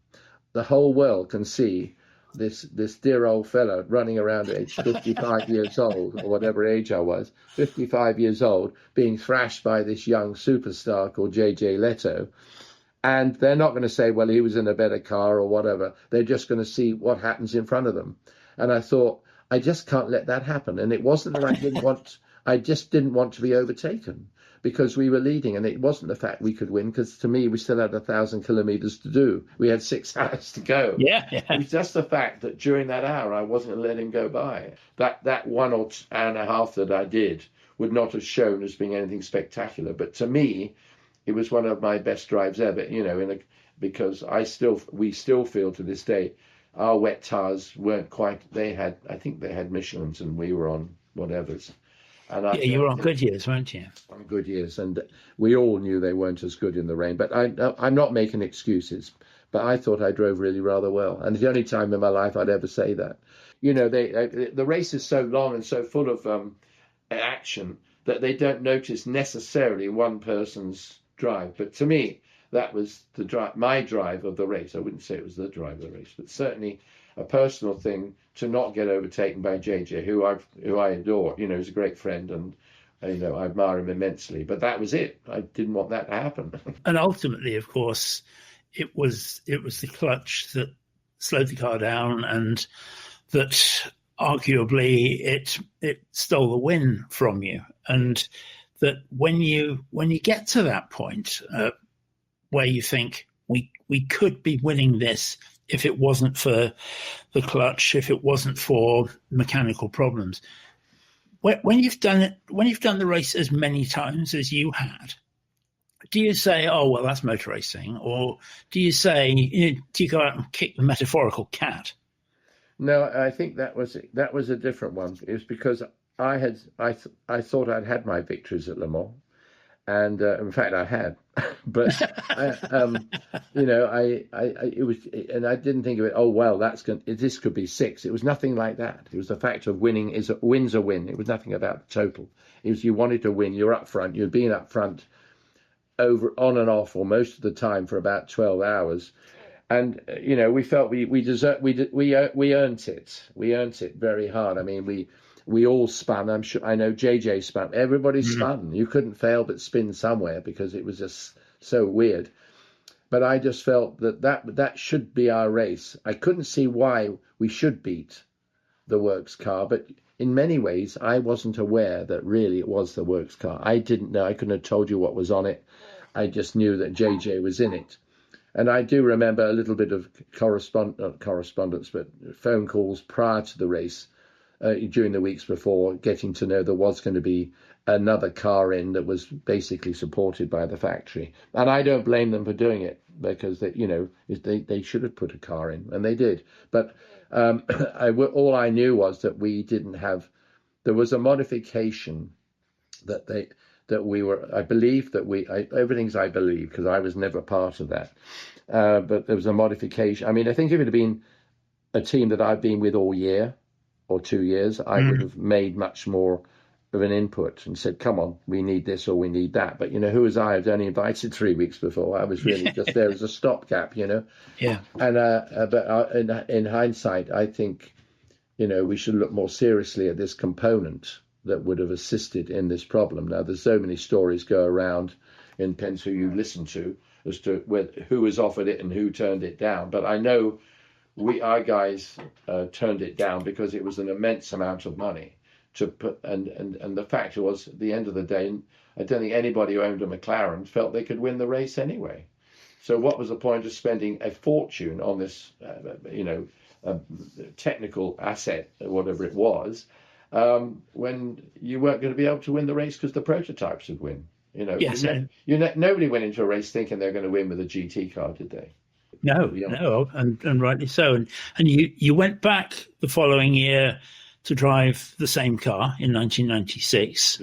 The whole world can see this dear old fellow running around at age 55 years old, or whatever age I was, 55 years old, being thrashed by this young superstar called JJ Leto. And they're not going to say, well, he was in a better car or whatever. They're just going to see what happens in front of them. And I thought, I just can't let that happen. And it wasn't that I just didn't want to be overtaken because we were leading. And it wasn't the fact we could win, because to me, we still had 1,000 kilometers to do. We had 6 hours to go. Yeah. It was just the fact that during that hour, I wasn't going to let him go by. That 1 or 2 hour and a half that I did would not have shown as being anything spectacular. But to me, it was one of my best drives ever, because we still feel to this day, our wet tires weren't quite, I think they had Michelins and we were on whatever's. And you were on Goodyears, weren't you? On Goodyears, and we all knew they weren't as good in the rain. But I'm not making excuses, but I thought I drove really rather well. And it's the only time in my life I'd ever say that. The race is so long and so full of action that they don't notice necessarily one person's drive. But to me, that was my drive of the race. I wouldn't say it was the drive of the race, but certainly a personal thing to not get overtaken by JJ, who I adore. He's a great friend, and I admire him immensely. But that was it. I didn't want that to happen. And ultimately, of course, it was the clutch that slowed the car down, and that arguably it stole the win from you. And that when you get to that point where you think we could be winning this if it wasn't for the clutch, if it wasn't for mechanical problems, when you've done the race as many times as you had, do you say, oh well, that's motor racing, or do you say, do you go out and kick the metaphorical cat? No, I think that was a different one. It was because I thought I'd had my victories at Le Mans, and in fact I had, but it was, and I didn't think of it. Oh well, this could be 6. It was nothing like that. It was the fact of winning. Win's a win. It was nothing about the total. It was you wanted to win. You're up front. You'd been up front on and off, or most of the time for about 12 hours. And we felt we earned it. We earned it very hard. I mean, we all spun. I know JJ spun. Everybody spun. You couldn't fail but spin somewhere because it was just so weird. But I just felt that should be our race. I couldn't see why we should beat the works car, but in many ways I wasn't aware that really it was the works car. I didn't know. I couldn't have told you what was on it. I just knew that JJ was in it. And I do remember a little bit of not correspondence, but phone calls prior to the race, during the weeks before, getting to know there was going to be another car in that was basically supported by the factory. And I don't blame them for doing it, because they should have put a car in, and they did. But all I knew was that we didn't have. There was a modification that we were. I believe that everything's I believe, because I was never part of that. But there was a modification. I mean, I think if it had been a team that I've been with all year or 2 years, I would have made much more of an input and said, come on, we need this or we need that. But, who was I? I was only invited 3 weeks before. I was really just there as a stopgap, Yeah. And but in hindsight, I think, we should look more seriously at this component that would have assisted in this problem. Now, there's so many stories go around in Pence who you listen to as to who was offered it and who turned it down. But I know our guys turned it down because it was an immense amount of money to put. And the fact was, at the end of the day, I don't think anybody who owned a McLaren felt they could win the race anyway. So what was the point of spending a fortune on this, technical asset, whatever it was, when you weren't going to be able to win the race because the prototypes would win? Yes, nobody went into a race thinking they're going to win with a GT car, did they? No, and rightly so. And you went back the following year to drive the same car in 1996,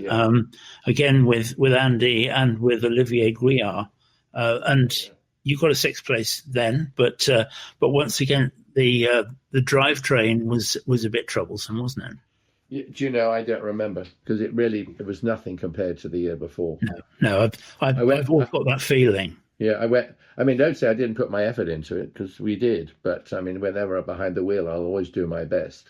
again with Andy and with Olivier Guillard, and you got a sixth place then. But once again, the drivetrain was a bit troublesome, wasn't it? Do you know, I don't remember because it was nothing compared to the year before. No, I've always got that feeling. Yeah, don't say I didn't put my effort into it because we did. But whenever I'm behind the wheel, I'll always do my best.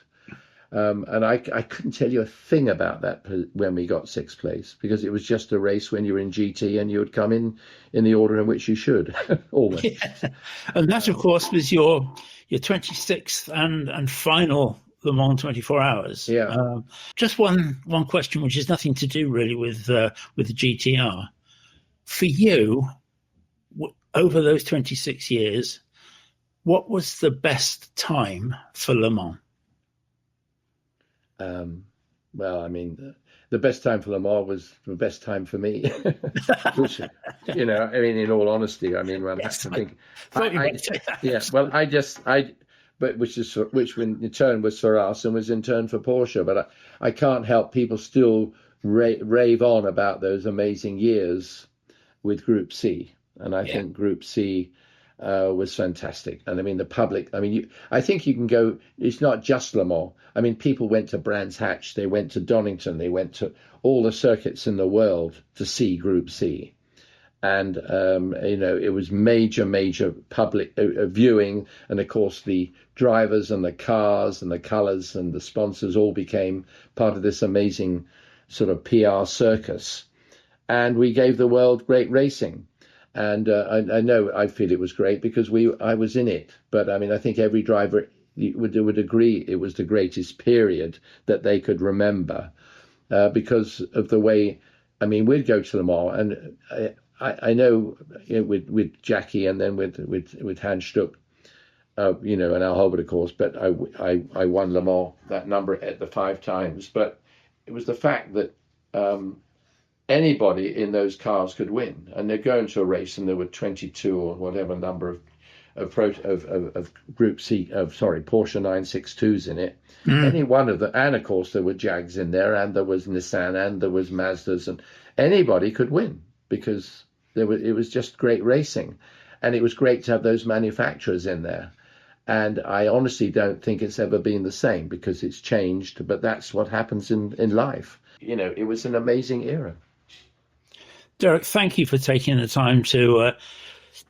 And I couldn't tell you a thing about that when we got sixth place because it was just a race when you were in GT and you would come in the order in which you should, almost. Yeah. And that, of course, was your 26th and final Le Mans 24 Hours. Yeah. Just one question, which has nothing to do really with the GTR. For you, over those 26 years, what was the best time for Le Mans? The best time for Le Mans was the best time for me. Which, in all honesty, I have to think. Which in turn was for us and was in turn for Porsche. But I can't help people still rave on about those amazing years with Group C. And I think Group C was fantastic. And the public, I think you can go, it's not just Le Mans. People went to Brands Hatch, they went to Donington, they went to all the circuits in the world to see Group C. And, it was major public viewing. And of course, the drivers and the cars and the colors and the sponsors all became part of this amazing sort of PR circus. And we gave the world great racing. And I feel it was great because I was in it. But I think every driver would agree it was the greatest period that they could remember because of the way, we'd go to Le Mans and I know with Jackie and then with Hans Stuck, and Al Holbert, of course, but I won Le Mans, that number at the 5 times. But it was the fact that anybody in those cars could win, and they'd go into a race and there were 22 or whatever number of Group C, Porsche 962s in it. Any one of them, and of course there were Jags in there, and there was Nissan, and there was Mazdas, and anybody could win because it was just great racing, and it was great to have those manufacturers in there. And I honestly don't think it's ever been the same because it's changed, but that's what happens in life. It was an amazing era. Derek, thank you for taking the time to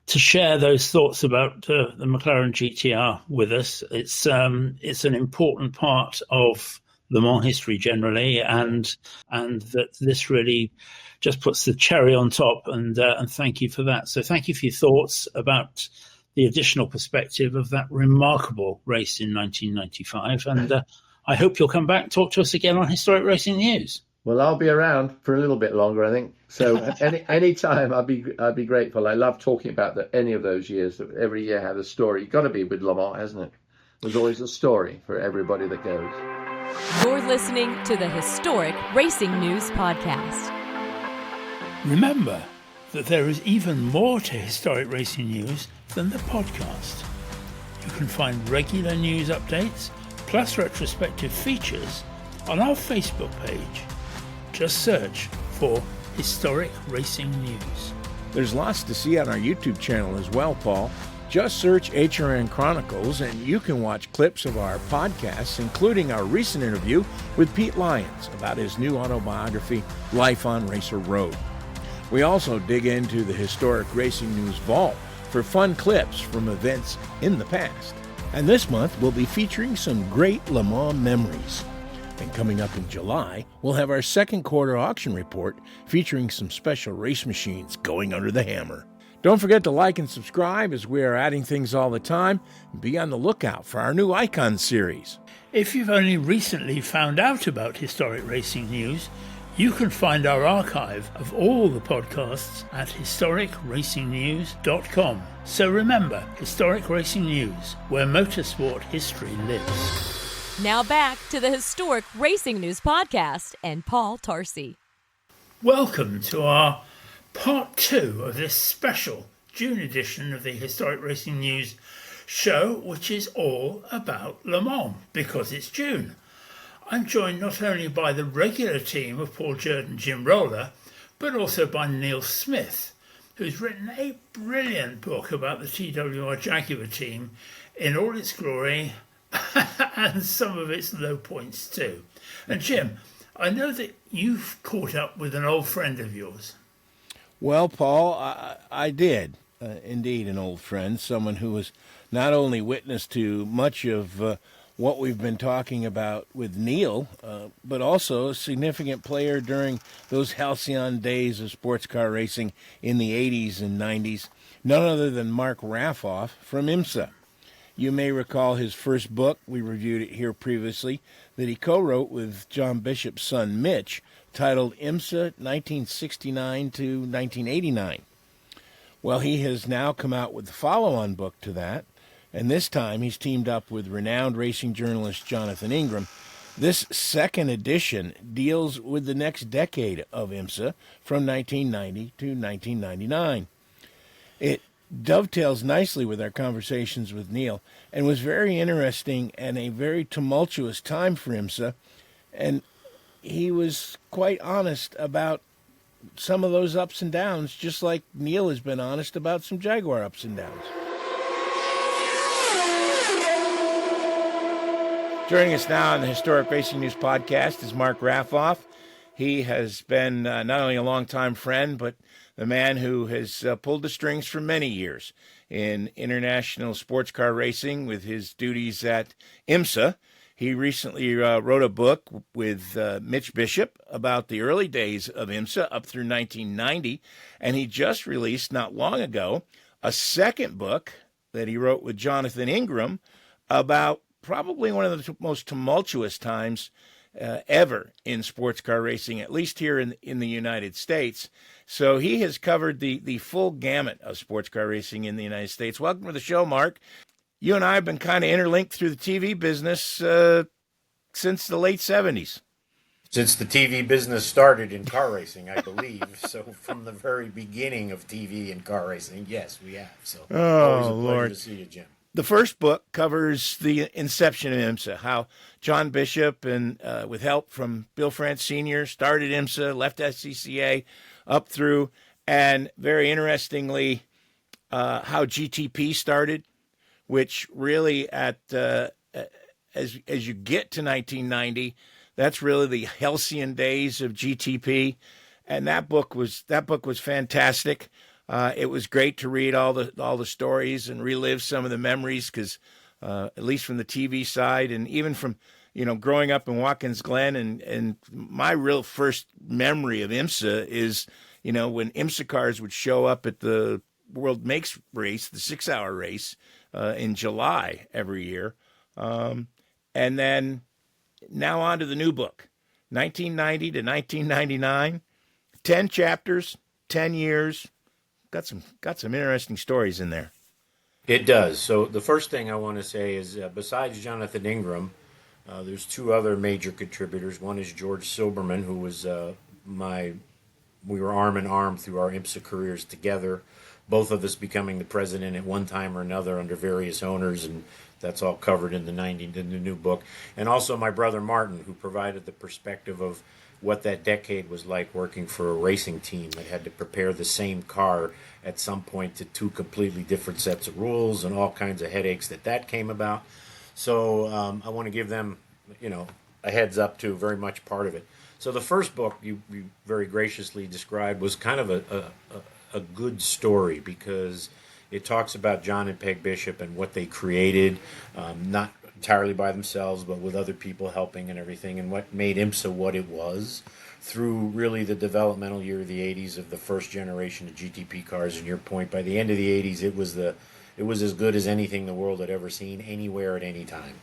share those thoughts about the McLaren GTR with us. It's an important part of Le Mans history generally, and that this really just puts the cherry on top. And thank you for that. So thank you for your thoughts about the additional perspective of that remarkable race in 1995. And I hope you'll come back and talk to us again on Historic Racing News. Well, I'll be around for a little bit longer, I think. So any time, I'd be grateful. I love talking about any of those years. That every year had a story. Got to be with Le Mans, hasn't it? There's always a story for everybody that goes. You're listening to the Historic Racing News Podcast. Remember that there is even more to Historic Racing News than the podcast. You can find regular news updates plus retrospective features on our Facebook page. Just search for Historic Racing News. There's lots to see on our YouTube channel as well, Paul. Just search HRN Chronicles and you can watch clips of our podcasts, including our recent interview with Pete Lyons about his new autobiography, Life on Racer Road. We also dig into the historic Racing News Vault for fun clips from events in the past. And this month, we'll be featuring some great Le Mans memories. And coming up in July, we'll have our second quarter auction report featuring some special race machines going under the hammer. Don't forget to like and subscribe as we are adding things all the time. And be on the lookout for our new Icon series. If you've only recently found out about historic racing news, you can find our archive of all the podcasts at historicracingnews.com. So remember, Historic Racing News, where motorsport history lives. Now back to the Historic Racing News Podcast and Paul Tarsey. Welcome to our Part 2 of this special June edition of the Historic Racing News show, which is all about Le Mans, because it's June. I'm joined not only by the regular team of Paul Jurd and Jim Roller, but also by Neil Smith, who's written a brilliant book about the TWR Jaguar team in all its glory and some of its low points too. And Jim, I know that you've caught up with an old friend of yours. Well, Paul, I did. Indeed, an old friend, someone who was not only witness to much of what we've been talking about with Neil, but also a significant player during those halcyon days of sports car racing in the 80s and 90s, none other than Mark Raffauf from IMSA. You may recall his first book, we reviewed it here previously, that he co-wrote with John Bishop's son Mitch, titled IMSA 1969 to 1989. Well, he has now come out with the follow-on book to that, and this time he's teamed up with renowned racing journalist Jonathan Ingram. This second edition deals with the next decade of IMSA from 1990 to 1999. It dovetails nicely with our conversations with Neil and was very interesting and a very tumultuous time for IMSA, and he was quite honest about some of those ups and downs, just like Neil has been honest about some Jaguar ups and downs. Joining us now on the Historic Racing News Podcast is Mark Raffauf. He has been not only a longtime friend, but the man who has pulled the strings for many years in international sports car racing with his duties at IMSA. He recently wrote a book with Mitch Bishop about the early days of IMSA up through 1990, and he just released not long ago a second book that he wrote with Jonathan Ingram about probably one of the most tumultuous times ever in sports car racing, at least here in the United States. So he has covered the full gamut of sports car racing in the United States. Welcome to the show, Mark. You and I have been kind of interlinked through the TV business since the late 70s. Since the TV business started in car racing, I believe. So from the very beginning of TV and car racing, yes, we have. So always a pleasure Lord. to see you, Jim. The first book covers the inception of IMSA, how John Bishop, and with help from Bill France Sr., started IMSA, left SCCA, up through, and very interestingly, how GTP started, which really as you get to 1990, that's really the halcyon days of GTP, and that book was fantastic. It was great to read all the stories and relive some of the memories, because at least from the TV side, and even from growing up in Watkins Glen, and my real first memory of IMSA is when IMSA cars would show up at the World Makes race, the 6-hour race in July every year, and then now on to the new book, 1990 to 1999, 10 chapters, 10 years. Got some interesting stories in there. It does. So the first thing I want to say is, besides Jonathan Ingram, there's two other major contributors. One is George Silberman, who was we were arm in arm through our IMSA careers together, both of us becoming the president at one time or another under various owners, and that's all covered in the new book. And also my brother Martin, who provided the perspective of what that decade was like working for a racing team that had to prepare the same car at some point to two completely different sets of rules and all kinds of headaches that came about. So I want to give them, a heads up to very much part of it. So the first book you very graciously described was kind of a good story because it talks about John and Peg Bishop and what they created, not entirely by themselves, but with other people helping and everything, and what made IMSA what it was through really the developmental year of the 80s of the first generation of GTP cars. And your point, by the end of the 80s, it was as good as anything the world had ever seen, anywhere at any time.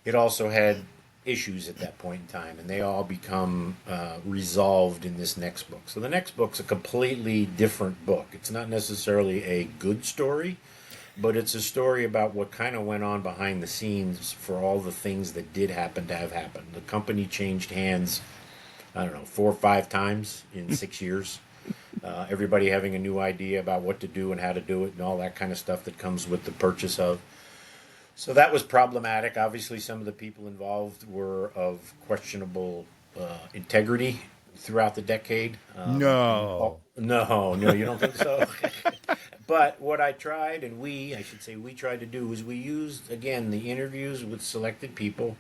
It also had issues at that point in time, and they all become resolved in this next book. So the next book's a completely different book. It's not necessarily a good story, but it's a story about what kind of went on behind the scenes for all the things that did happen to have happened. The company changed hands, 4 or 5 times in 6 years. Everybody having a new idea about what to do and how to do it and all that kind of stuff that comes with the purchase of. So that was problematic. Obviously, some of the people involved were of questionable integrity throughout the decade. No, you don't think so? But what I tried, and we tried to do, is we used, again, the interviews with selected people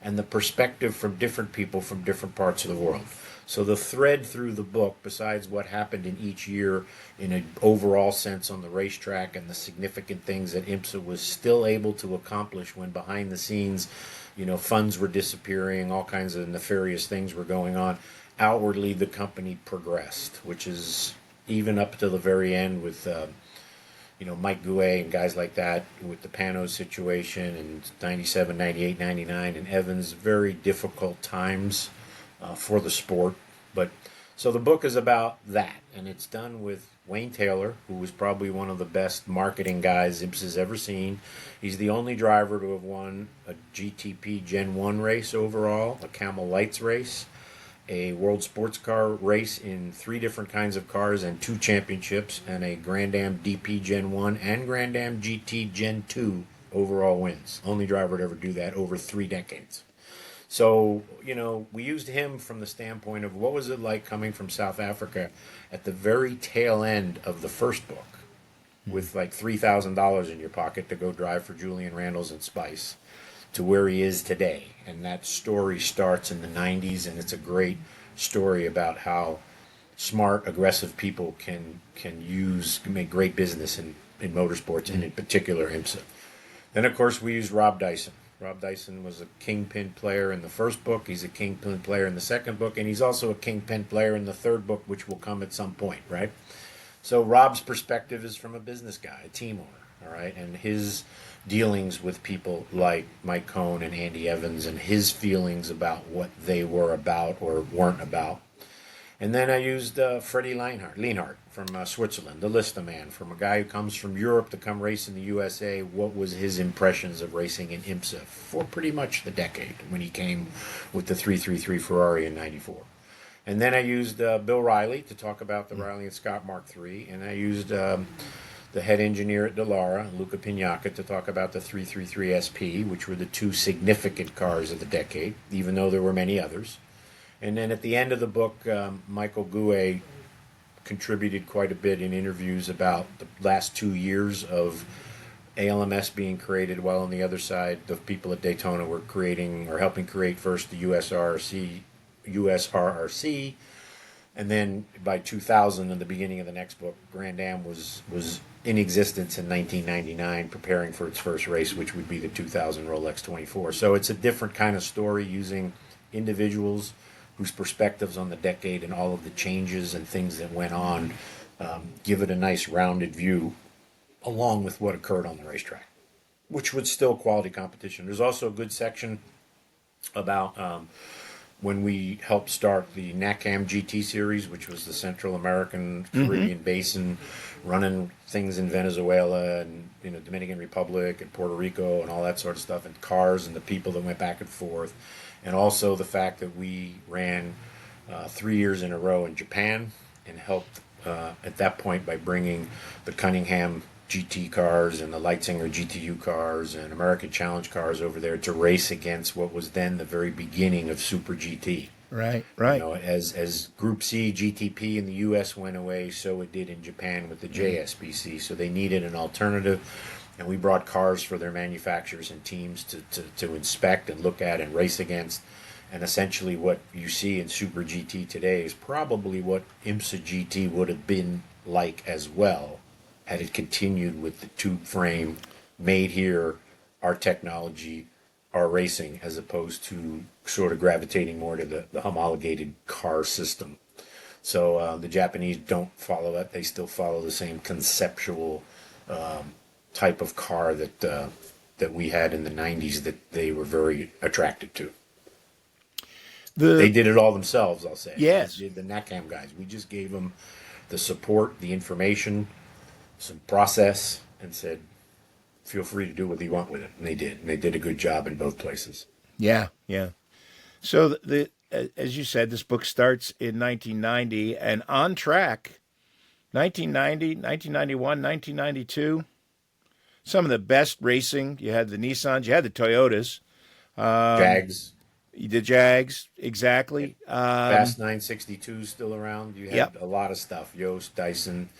and the perspective from different people from different parts of the world. So the thread through the book, besides what happened in each year in an overall sense on the racetrack and the significant things that IMSA was still able to accomplish when behind the scenes, funds were disappearing, all kinds of nefarious things were going on. Outwardly, the company progressed, which is even up to the very end with, Mike Gouet and guys like that with the Panos situation and 97, 98, 99, and Evans, very difficult times for the sport. But so the book is about that, and it's done with Wayne Taylor, who was probably one of the best marketing guys IMSA's ever seen. He's the only driver to have won a GTP Gen 1 race overall, a Camel Lights race, a World Sports Car race in 3 different kinds of cars and 2 championships, and a Grand Am DP Gen 1 and Grand Am GT Gen 2 overall wins. Only driver to ever do that over 3 decades. So, we used him from the standpoint of what was it like coming from South Africa at the very tail end of the first book with like $3,000 in your pocket to go drive for Julian Randles and Spice to where he is today. And that story starts in the 90s, and it's a great story about how smart, aggressive people can make great business in motorsports, and in particular IMSA. Then, of course, we used Rob Dyson. Rob Dyson was a kingpin player in the first book. He's a kingpin player in the second book, and he's also a kingpin player in the third book, which will come at some point, right? So Rob's perspective is from a business guy, a team owner, all right? And his dealings with people like Mike Cohn and Andy Evans and his feelings about what they were about or weren't about. And then I used Freddie Lienhardt from Switzerland, the Lista man, from a guy who comes from Europe to come race in the USA. What was his impressions of racing in IMSA for pretty much the decade when he came with the 333 Ferrari in 94. And then I used Bill Riley to talk about the Riley and Scott Mark III, and I used the head engineer at Dallara, Luca Pignaca, to talk about the 333 SP, which were the 2 significant cars of the decade, even though there were many others. And then at the end of the book, Michael Gouet contributed quite a bit in interviews about the last 2 years of ALMS being created, while on the other side, the people at Daytona were creating or helping create first the USRRC, and then by 2000, in the beginning of the next book, Grand Am was in existence in 1999, preparing for its first race, which would be the 2000 Rolex 24. So it's a different kind of story using individuals whose perspectives on the decade and all of the changes and things that went on give it a nice rounded view, along with what occurred on the racetrack, which was still quality competition. There's also a good section about when we helped start the NACAM GT series, which was the Central American Caribbean Basin, running things in Venezuela and Dominican Republic and Puerto Rico and all that sort of stuff, and cars and the people that went back and forth. And also the fact that we ran 3 years in a row in Japan and helped at that point by bringing the Cunningham GT cars and the Leitzinger GTU cars and American Challenge cars over there to race against what was then the very beginning of Super GT. Right. You know, as Group C GTP in the U.S. went away, so it did in Japan with the JSBC. So they needed an alternative, and we brought cars for their manufacturers and teams to inspect and look at and race against. And essentially, what you see in Super GT today is probably what IMSA GT would have been like as well, had it continued with the tube frame, made here, our technology, our racing, as opposed to sort of gravitating more to the homologated car system. So the Japanese don't follow that. They still follow the same conceptual type of car that we had in the 90s that they were very attracted to. They did it all themselves, I'll say. Yes. The NACAM guys. We just gave them the support, the information, some process, and said, feel free to do what you want with it. And they did. And they did a good job in both places. Yeah. So as you said, this book starts in 1990 and on track, 1990, 1991, 1992. Some of the best racing. You had the Nissans, you had the Toyotas. Jags. The Jags, exactly. Fast 962 still around. You had a lot of stuff. Yost, Dyson.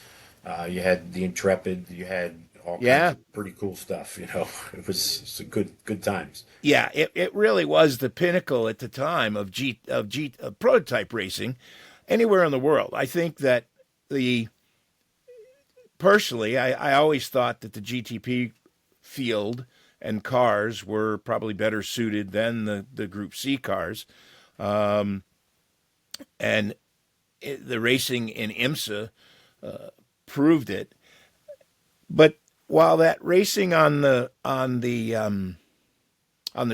You had the Intrepid. You had all kinds of pretty cool stuff. You know, it was some good times. Yeah, it really was the pinnacle at the time of prototype racing anywhere in the world. I think that personally, I always thought that the GTP field and cars were probably better suited than the Group C cars. And the racing in IMSA proved it. But while that racing on the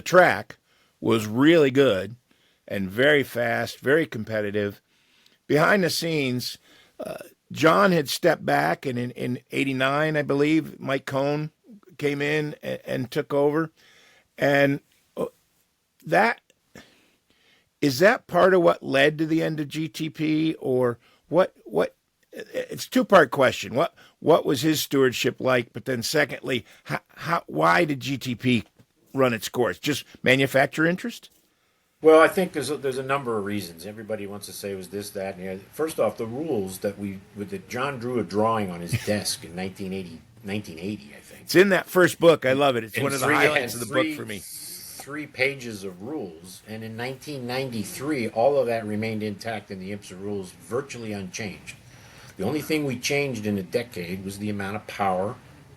track was really good and very fast, very competitive, behind the scenes, John had stepped back, and in '89, I believe, Mike Cohn came in and took over. And is that part of what led to the end of GTP, or what? It's a two-part question. What was his stewardship like? But then secondly, why did GTP run its course? Just manufacturer interest? Well, I think there's a number of reasons. Everybody wants to say it was this, that, and the other. First off, the rules that John drew a drawing on his desk in 1980, I think. It's in that first book. I love it. It's and one of the highlights of the book for me. 3 pages of rules, and in 1993, all of that remained intact in the IMSA rules, virtually unchanged. The only thing we changed in a decade was the amount of power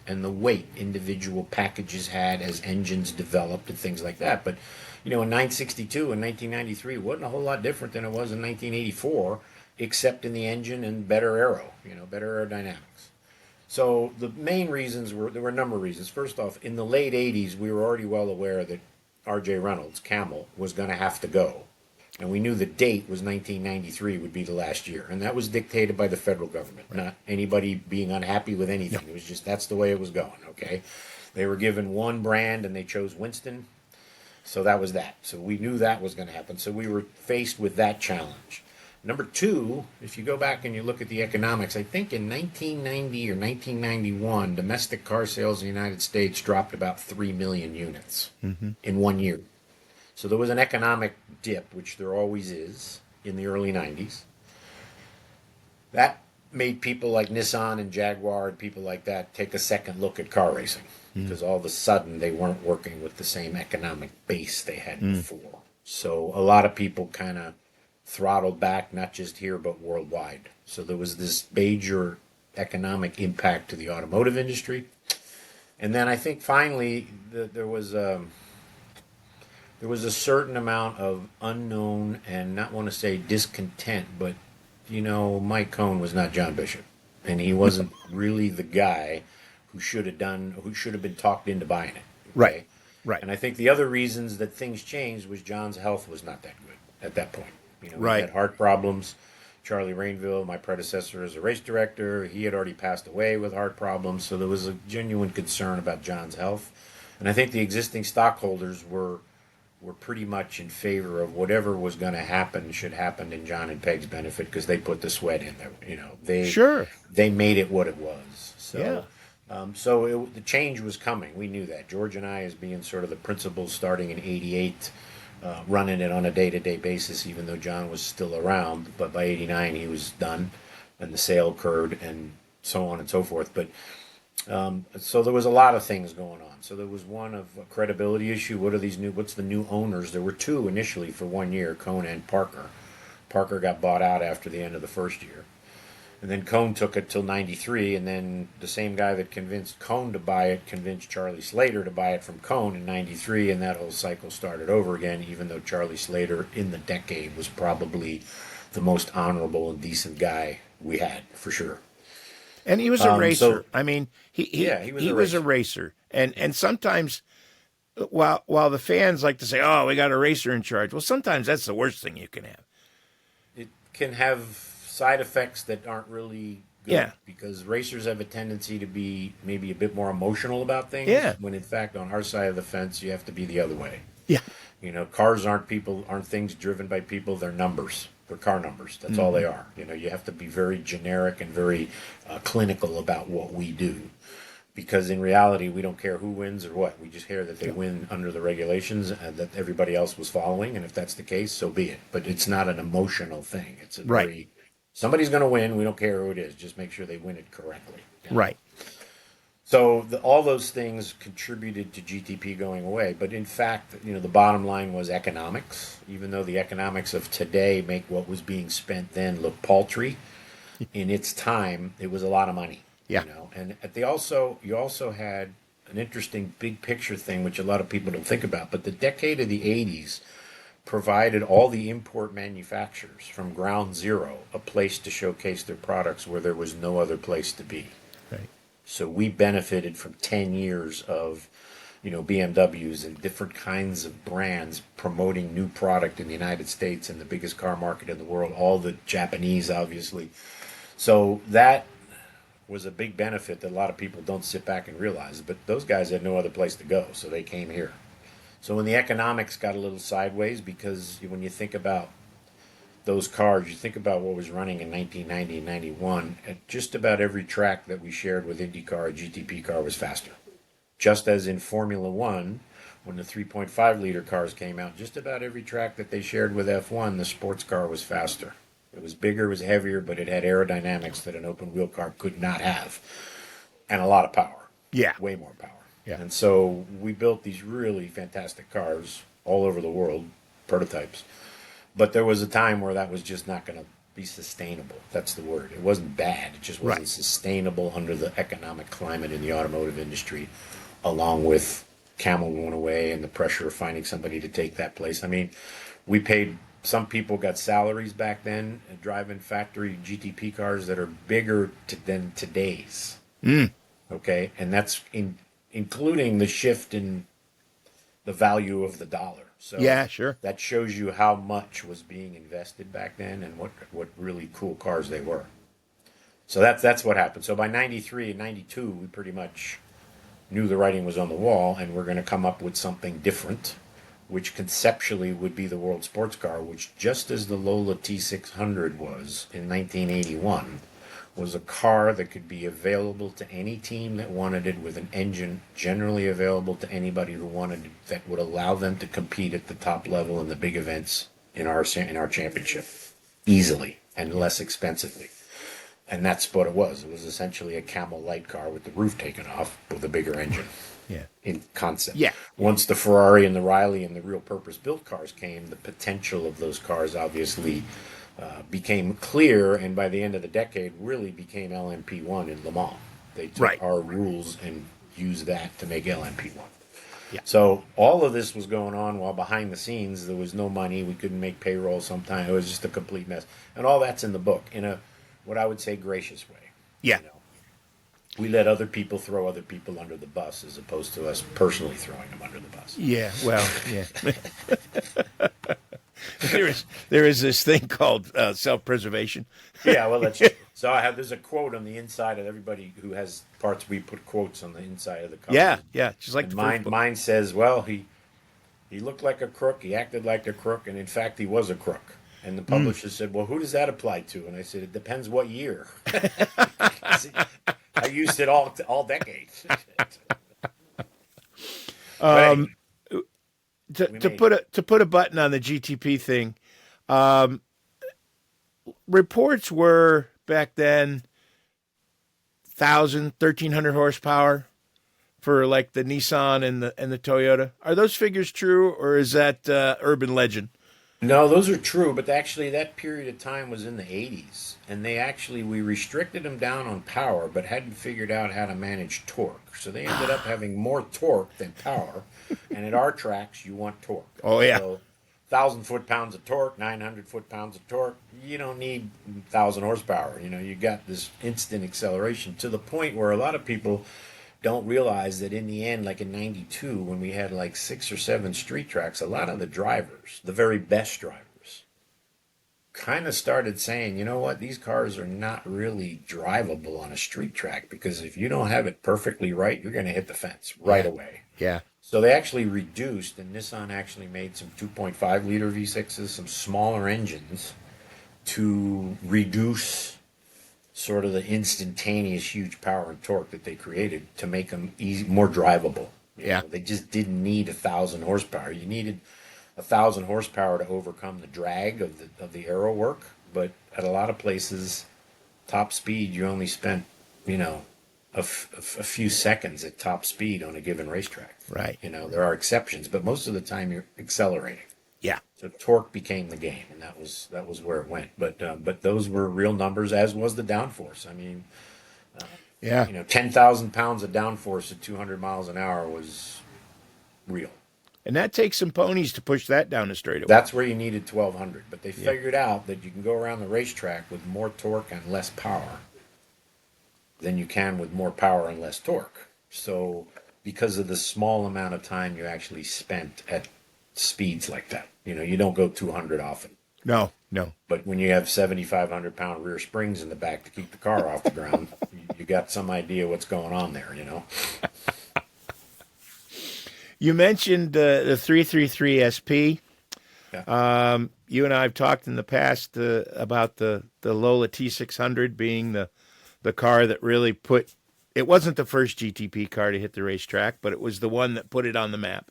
and the weight individual packages had as engines developed and things like that. But, you know, in 962 and 1993, it wasn't a whole lot different than it was in 1984, except in the engine and better better aerodynamics. So the main reasons there were a number of reasons. First off, in the late 80s, we were already well aware that R.J. Reynolds, Camel, was going to have to go. And we knew the date was 1993 would be the last year. And that was dictated by the federal government, not anybody being unhappy with anything. It was just that's the way it was going, okay? They were given one brand and they chose Winston. So that was that. So we knew that was going to happen. So we were faced with that challenge. Number two, if you go back and you look at the economics, I think in 1990 or 1991, domestic car sales in the United States dropped about 3 million units in 1 year. So there was an economic dip, which there always is, in the early 90s. That made people like Nissan and Jaguar and people like that take a second look at car racing, because all of a sudden they weren't working with the same economic base they had before. So a lot of people kind of throttled back, not just here, but worldwide. So there was this major economic impact to the automotive industry. And then I think finally there was a certain amount of unknown and not want to say discontent, but, you know, Mike Cohn was not John Bishop. And he wasn't really the guy who should have been talked into buying it. Okay? Right. And I think the other reasons that things changed was John's health was not that good at that point. You know, he had heart problems. Charlie Rainville, my predecessor as a race director, he had already passed away with heart problems. So there was a genuine concern about John's health. And I think the existing stockholders were pretty much in favor of whatever was going to happen should happen in John and Peg's benefit, because they put the sweat in there. You know, they made it what it was. So, the change was coming. We knew that. George and I, as being sort of the principals starting in '88, running it on a day-to-day basis, even though John was still around. But by '89, he was done, and the sale occurred, and so on and so forth. But so there was a lot of things going on. So there was one of a credibility issue. What's the new owners? There were two initially for 1 year, Cone and Parker. Parker got bought out after the end of the first year. And then Cone took it till '93, and then the same guy that convinced Cone to buy it convinced Charlie Slater to buy it from Cone in '93, and that whole cycle started over again, even though Charlie Slater in the decade was probably the most honorable and decent guy we had, for sure. And he was a racer. I mean, he was a racer. And sometimes, while the fans like to say, "Oh, we got a racer in charge," well, sometimes that's the worst thing you can have. It can have side effects that aren't really good, because racers have a tendency to be maybe a bit more emotional about things, when in fact on our side of the fence you have to be the other way. Cars aren't things driven by people, they're numbers. They're car numbers. That's all they are. You have to be very generic and very clinical about what we do, because in reality we don't care who wins or what. We just care that they win under the regulations and that everybody else was following, and if that's the case, so be it. But it's not an emotional thing. It's a very, somebody's going to win. We don't care who it is. Just make sure they win it correctly. Right. So all those things contributed to GTP going away. But in fact, the bottom line was economics. Even though the economics of today make what was being spent then look paltry, in its time, it was a lot of money. Yeah. And you also had an interesting big picture thing, which a lot of people don't think about. But the decade of the 80s provided all the import manufacturers from ground zero a place to showcase their products where there was no other place to be. Right. So we benefited from 10 years of, BMWs and different kinds of brands promoting new product in the United States and the biggest car market in the world, all the Japanese, obviously. So that was a big benefit that a lot of people don't sit back and realize. But those guys had no other place to go, so they came here. So when the economics got a little sideways, because when you think about those cars, you think about what was running in 1990 and 91, at just about every track that we shared with IndyCar, a GTP car was faster. Just as in Formula One, when the 3.5 liter cars came out, just about every track that they shared with F1, the sports car was faster. It was bigger, it was heavier, but it had aerodynamics that an open wheel car could not have. And a lot of power. Yeah. Way more power. Yeah. And so we built these really fantastic cars all over the world, prototypes. But there was a time where that was just not going to be sustainable. That's the word. It wasn't bad. It just wasn't sustainable under the economic climate in the automotive industry, along with Camel going away and the pressure of finding somebody to take that place. I mean, we paid, some people got salaries back then driving factory GTP cars that are bigger than today's. Okay? And that's including the shift in the value of the dollar. So yeah, sure. That shows you how much was being invested back then and what really cool cars they were. So that's what happened. So by 93 and 92, we pretty much knew the writing was on the wall, and we're going to come up with something different, which conceptually would be the world sports car, which just as the Lola T600 was in 1981, was a car that could be available to any team that wanted it, with an engine generally available to anybody who wanted it, that would allow them to compete at the top level in the big events in our championship easily and less expensively. And that's what it was. It was essentially a Camel light car with the roof taken off with a bigger engine. Yeah. In concept. Yeah. Once the Ferrari and the Riley and the real purpose-built cars came, the potential of those cars obviously became clear, and by the end of the decade really became LMP1 in Le Mans. They took our rules and used that to make LMP1. Yeah. So all of this was going on while behind the scenes there was no money. We couldn't make payroll sometimes. It was just a complete mess. And all that's in the book in a, what I would say, gracious way. Yeah. We let other people throw other people under the bus as opposed to us personally throwing them under the bus. Yeah, well, yeah. There is this thing called self-preservation. Yeah, well, that's so. There's a quote on the inside of everybody who has parts. We put quotes on the inside of the cover. Yeah, just like and mine says, well, he looked like a crook, he acted like a crook, and in fact, he was a crook. And the publisher said, well, who does that apply to? And I said, it depends what year. I used it all decades. to put a button on the GTP thing, reports were back then 1,300 horsepower for like the Nissan and the Toyota. Are those figures true, or is that urban legend? No, those are true, but actually that period of time was in the 80s, and we restricted them down on power, but hadn't figured out how to manage torque. So they ended up having more torque than power, and at our tracks, you want torque. Oh, yeah. So 1,000 foot-pounds of torque, 900 foot-pounds of torque, you don't need 1,000 horsepower. You got this instant acceleration to the point where a lot of people don't realize that in the end, like in 92, when we had like 6 or 7 street tracks, a lot of the drivers, the very best drivers, kind of started saying, you know what, these cars are not really drivable on a street track, because if you don't have it perfectly right, you're going to hit the fence right away. Yeah. So they actually reduced, and Nissan actually made some 2.5 liter V6s, some smaller engines to reduce sort of the instantaneous huge power and torque that they created to make them more drivable. They just didn't need 1,000 horsepower. You needed 1,000 horsepower to overcome the drag of the aero work, but at a lot of places, top speed, you only spent, a few seconds at top speed on a given racetrack. Right. There are exceptions, but most of the time you're accelerating. Yeah. So torque became the game, and that was where it went. But those were real numbers, as was the downforce. I mean, 10,000 pounds of downforce at 200 miles an hour was real. And that takes some ponies to push that down the straightaway. That's where you needed 1,200. But they figured out that you can go around the racetrack with more torque and less power than you can with more power and less torque. So because of the small amount of time you actually spent at speeds like that, you don't go 200 often. No. But when you have 7,500 pound rear springs in the back to keep the car off the ground, you got some idea what's going on there, You mentioned the 333 SP. Yeah. You and I have talked in the past about the Lola T600 being the car that really it wasn't the first GTP car to hit the racetrack, but it was the one that put it on the map.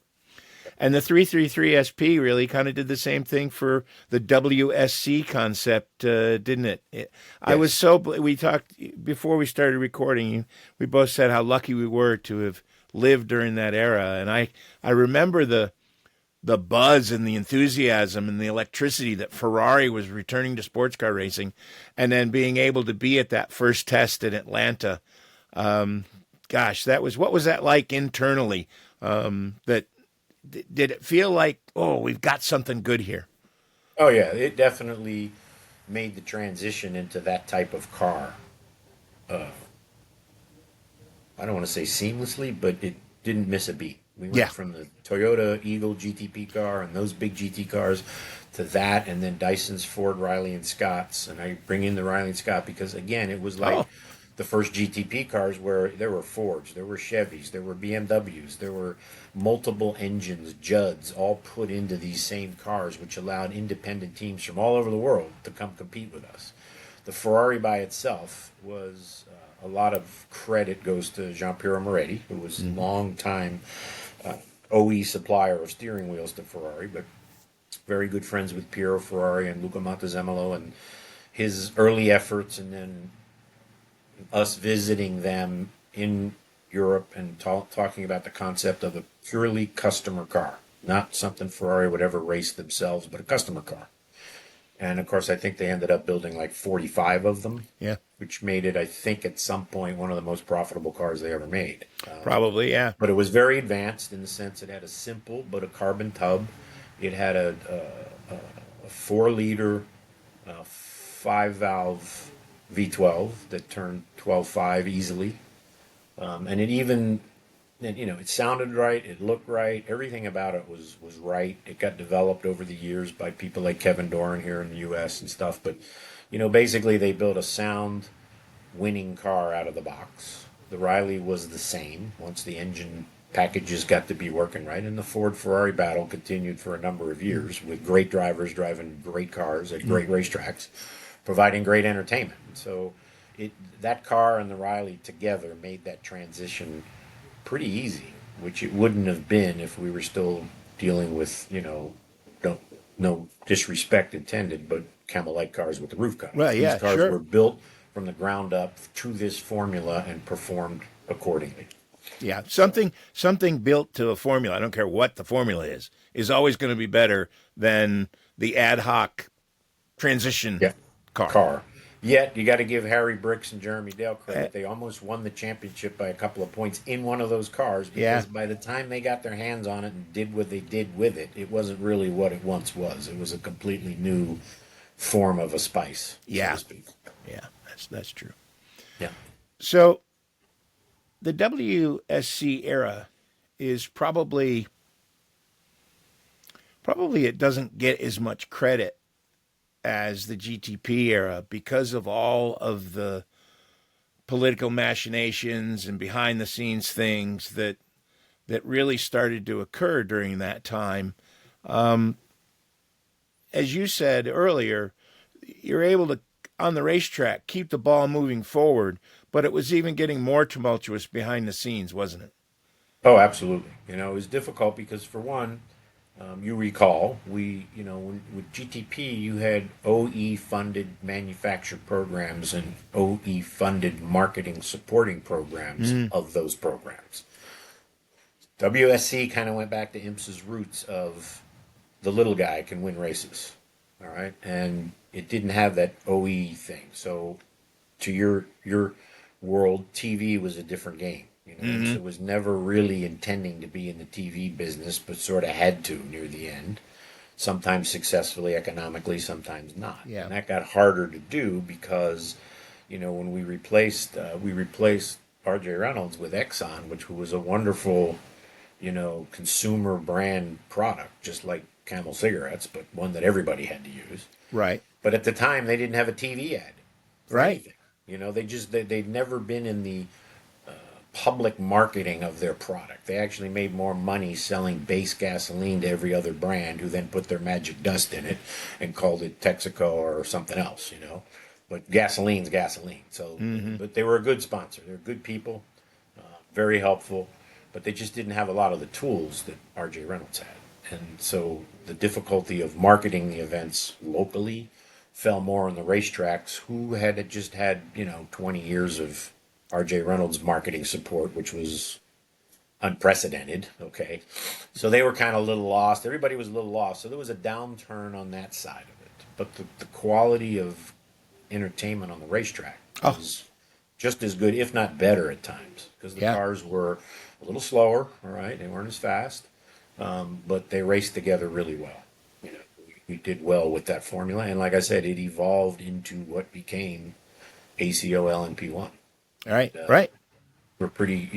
And the 333 SP really kind of did the same thing for the WSC concept, didn't it? Yes. We talked before we started recording. We both said how lucky we were to have lived during that era. And I remember the buzz and the enthusiasm and the electricity that Ferrari was returning to sports car racing, and then being able to be at that first test in Atlanta. What was that like internally? Did it feel like, we've got something good here? Oh, yeah. It definitely made the transition into that type of car. I don't want to say seamlessly, but it didn't miss a beat. We went from the Toyota Eagle GTP car and those big GT cars to that, and then Dyson's, Ford, Riley, and Scott's. And I bring in the Riley and Scott because, again, it was like the first GTP cars where there were Fords, there were Chevys, there were BMWs, there were multiple engines, Judds, all put into these same cars, which allowed independent teams from all over the world to come compete with us. The Ferrari by itself was, a lot of credit goes to Giampiero Moretti, who was a long-time OE supplier of steering wheels to Ferrari, but very good friends with Piero Ferrari and Luca Montezemolo, and his early efforts, and then us visiting them in Europe and talking about the concept of a purely customer car, not something Ferrari would ever race themselves, but a customer car. And of course, I think they ended up building like 45 of them, which made it, I think, at some point, one of the most profitable cars they ever made. Probably, yeah. But it was very advanced in the sense it had a simple but a carbon tub. It had a 4-liter 5-valve V12 that turned 12.5 easily. And it even, it sounded right, it looked right, everything about it was right. It got developed over the years by people like Kevin Doran here in the U.S. and stuff. But, basically they built a sound winning car out of the box. The Riley was the same once the engine packages got to be working right. And the Ford-Ferrari battle continued for a number of years with great drivers driving great cars at great racetracks, providing great entertainment. So that car and the Riley together made that transition pretty easy, which it wouldn't have been if we were still dealing with, no disrespect intended, but Camel-like cars with the roof cut. Well, yeah, These cars sure. were built from the ground up to this formula and performed accordingly. Yeah, something built to a formula, I don't care what the formula is always going to be better than the ad hoc transition car. Yet, you got to give Harry Bricks and Jeremy Dale credit. They almost won the championship by a couple of points in one of those cars because by the time they got their hands on it and did what they did with it, it wasn't really what it once was. It was a completely new form of a spice, so to speak. Yeah, that's true. Yeah. So the WSC era is probably it doesn't get as much credit as the GTP era because of all of the political machinations and behind the scenes things that really started to occur during that time. As you said earlier, you're able to, on the racetrack, keep the ball moving forward, but it was even getting more tumultuous behind the scenes, wasn't it? Oh, absolutely. It was difficult because, for one, you recall, with GTP, you had OE-funded manufacture programs and OE-funded marketing supporting programs of those programs. WSC kind of went back to IMSA's roots of the little guy can win races, all right? And it didn't have that OE thing. So to your world, TV was a different game. It was never really intending to be in the TV business, but sort of had to near the end. Sometimes successfully economically, sometimes not. Yeah. And that got harder to do because, when we replaced R.J. Reynolds with Exxon, which was a wonderful, consumer brand product, just like Camel cigarettes, but one that everybody had to use. Right. But at the time, they didn't have a TV ad for Right. anything. They'd never been in the public marketing of their product. They actually made more money selling base gasoline to every other brand, who then put their magic dust in it and called it Texaco or something else, But gasoline's gasoline. So, but they were a good sponsor. They were good people, very helpful, but they just didn't have a lot of the tools that R.J. Reynolds had. And so the difficulty of marketing the events locally fell more on the racetracks, who had just had, 20 years of R.J. Reynolds marketing support, which was unprecedented, okay? So they were kind of a little lost. Everybody was a little lost. So there was a downturn on that side of it. But the quality of entertainment on the racetrack was just as good, if not better at times, because the cars were a little slower, all right? They weren't as fast, but they raced together really well. We did well with that formula. And like I said, it evolved into what became ACO LNP1. Right. Right. We're pretty,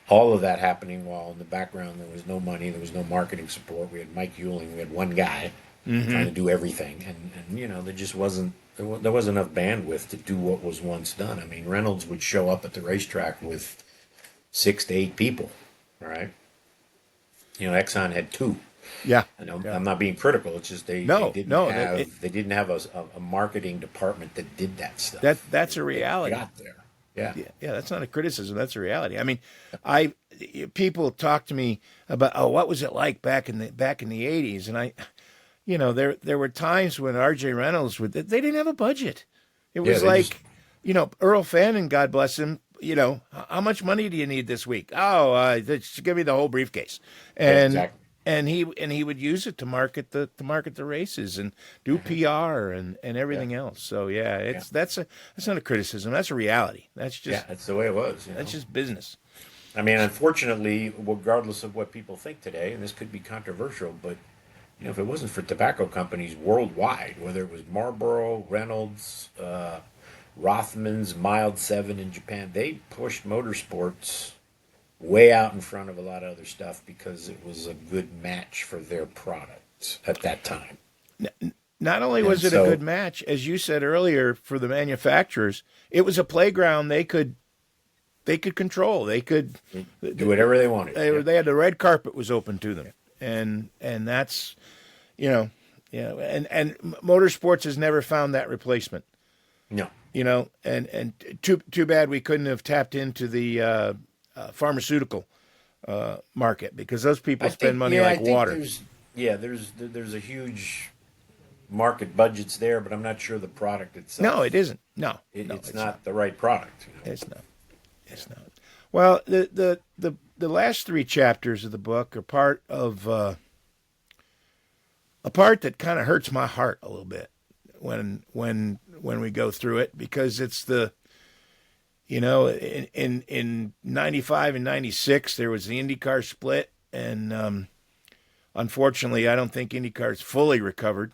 all of that happening while in the background there was no money, there was no marketing support. We had Mike Euling, we had one guy trying to do everything, and there just wasn't enough bandwidth to do what was once done. I mean, Reynolds would show up at the racetrack with 6 to 8 people, all right? Exxon had 2. Yeah. I'm not being critical. It's just they didn't have a marketing department that did that stuff. That's a reality. They got there. Yeah, that's not a criticism. That's a reality. I mean, people talk to me about, what was it like back in the 80s, and there were times when R.J. Reynolds they didn't have a budget. It was Earl Fannin, God bless him. How much money do you need this week? Just give me the whole briefcase, and exactly. And he would use it to market the races and do PR and everything else. So that's not a criticism. That's a reality. That's just that's the way it was. That's just business. I mean, unfortunately, regardless of what people think today, and this could be controversial, but if it wasn't for tobacco companies worldwide, whether it was Marlboro, Reynolds, Rothman's, Mild 7 in Japan, they pushed motorsports way out in front of a lot of other stuff because it was a good match for their product at that time. Not only was it a good match, as you said earlier, for the manufacturers, it was a playground they could control. They could do whatever they wanted. They had the red carpet was open to them, and that's and motorsports has never found that replacement. No, and too bad we couldn't have tapped into the pharmaceutical market, because those people spend money like water. Yeah, there's a huge market budgets there, but I'm not sure the product itself. No, it isn't. No, It's not the right product. It's not. It's not. Well, the last three chapters of the book are part of a part that kind of hurts my heart a little bit when we go through it, because it's in 95 and 96 there was the IndyCar split, and unfortunately I don't think IndyCar's fully recovered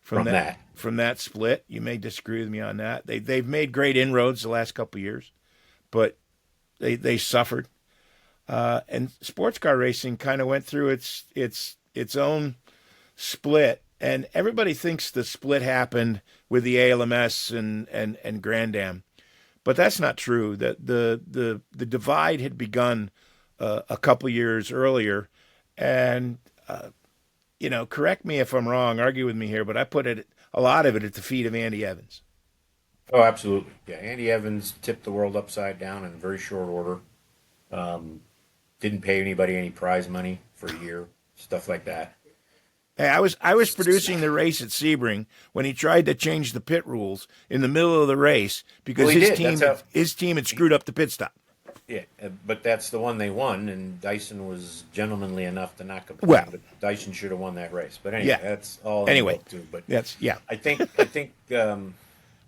from that split. You may disagree with me on that. They've made great inroads the last couple of years, but they suffered. And sports car racing kind of went through its own split, and everybody thinks the split happened with the ALMS and Grand Am, but that's not true. The divide had begun a couple of years earlier, and correct me if I'm wrong, argue with me here, but I put a lot of it at the feet of Andy Evans. Oh, absolutely. Yeah, Andy Evans tipped the world upside down in very short order. Didn't pay anybody any prize money for a year, stuff like that. Hey, I was producing the race at Sebring when he tried to change the pit rules in the middle of the race because his team had screwed up the pit stop. Yeah, but that's the one they won, and Dyson was gentlemanly enough to not complain. Well, but Dyson should have won that race. But anyway, yeah. That's all. Anyway, too. But I think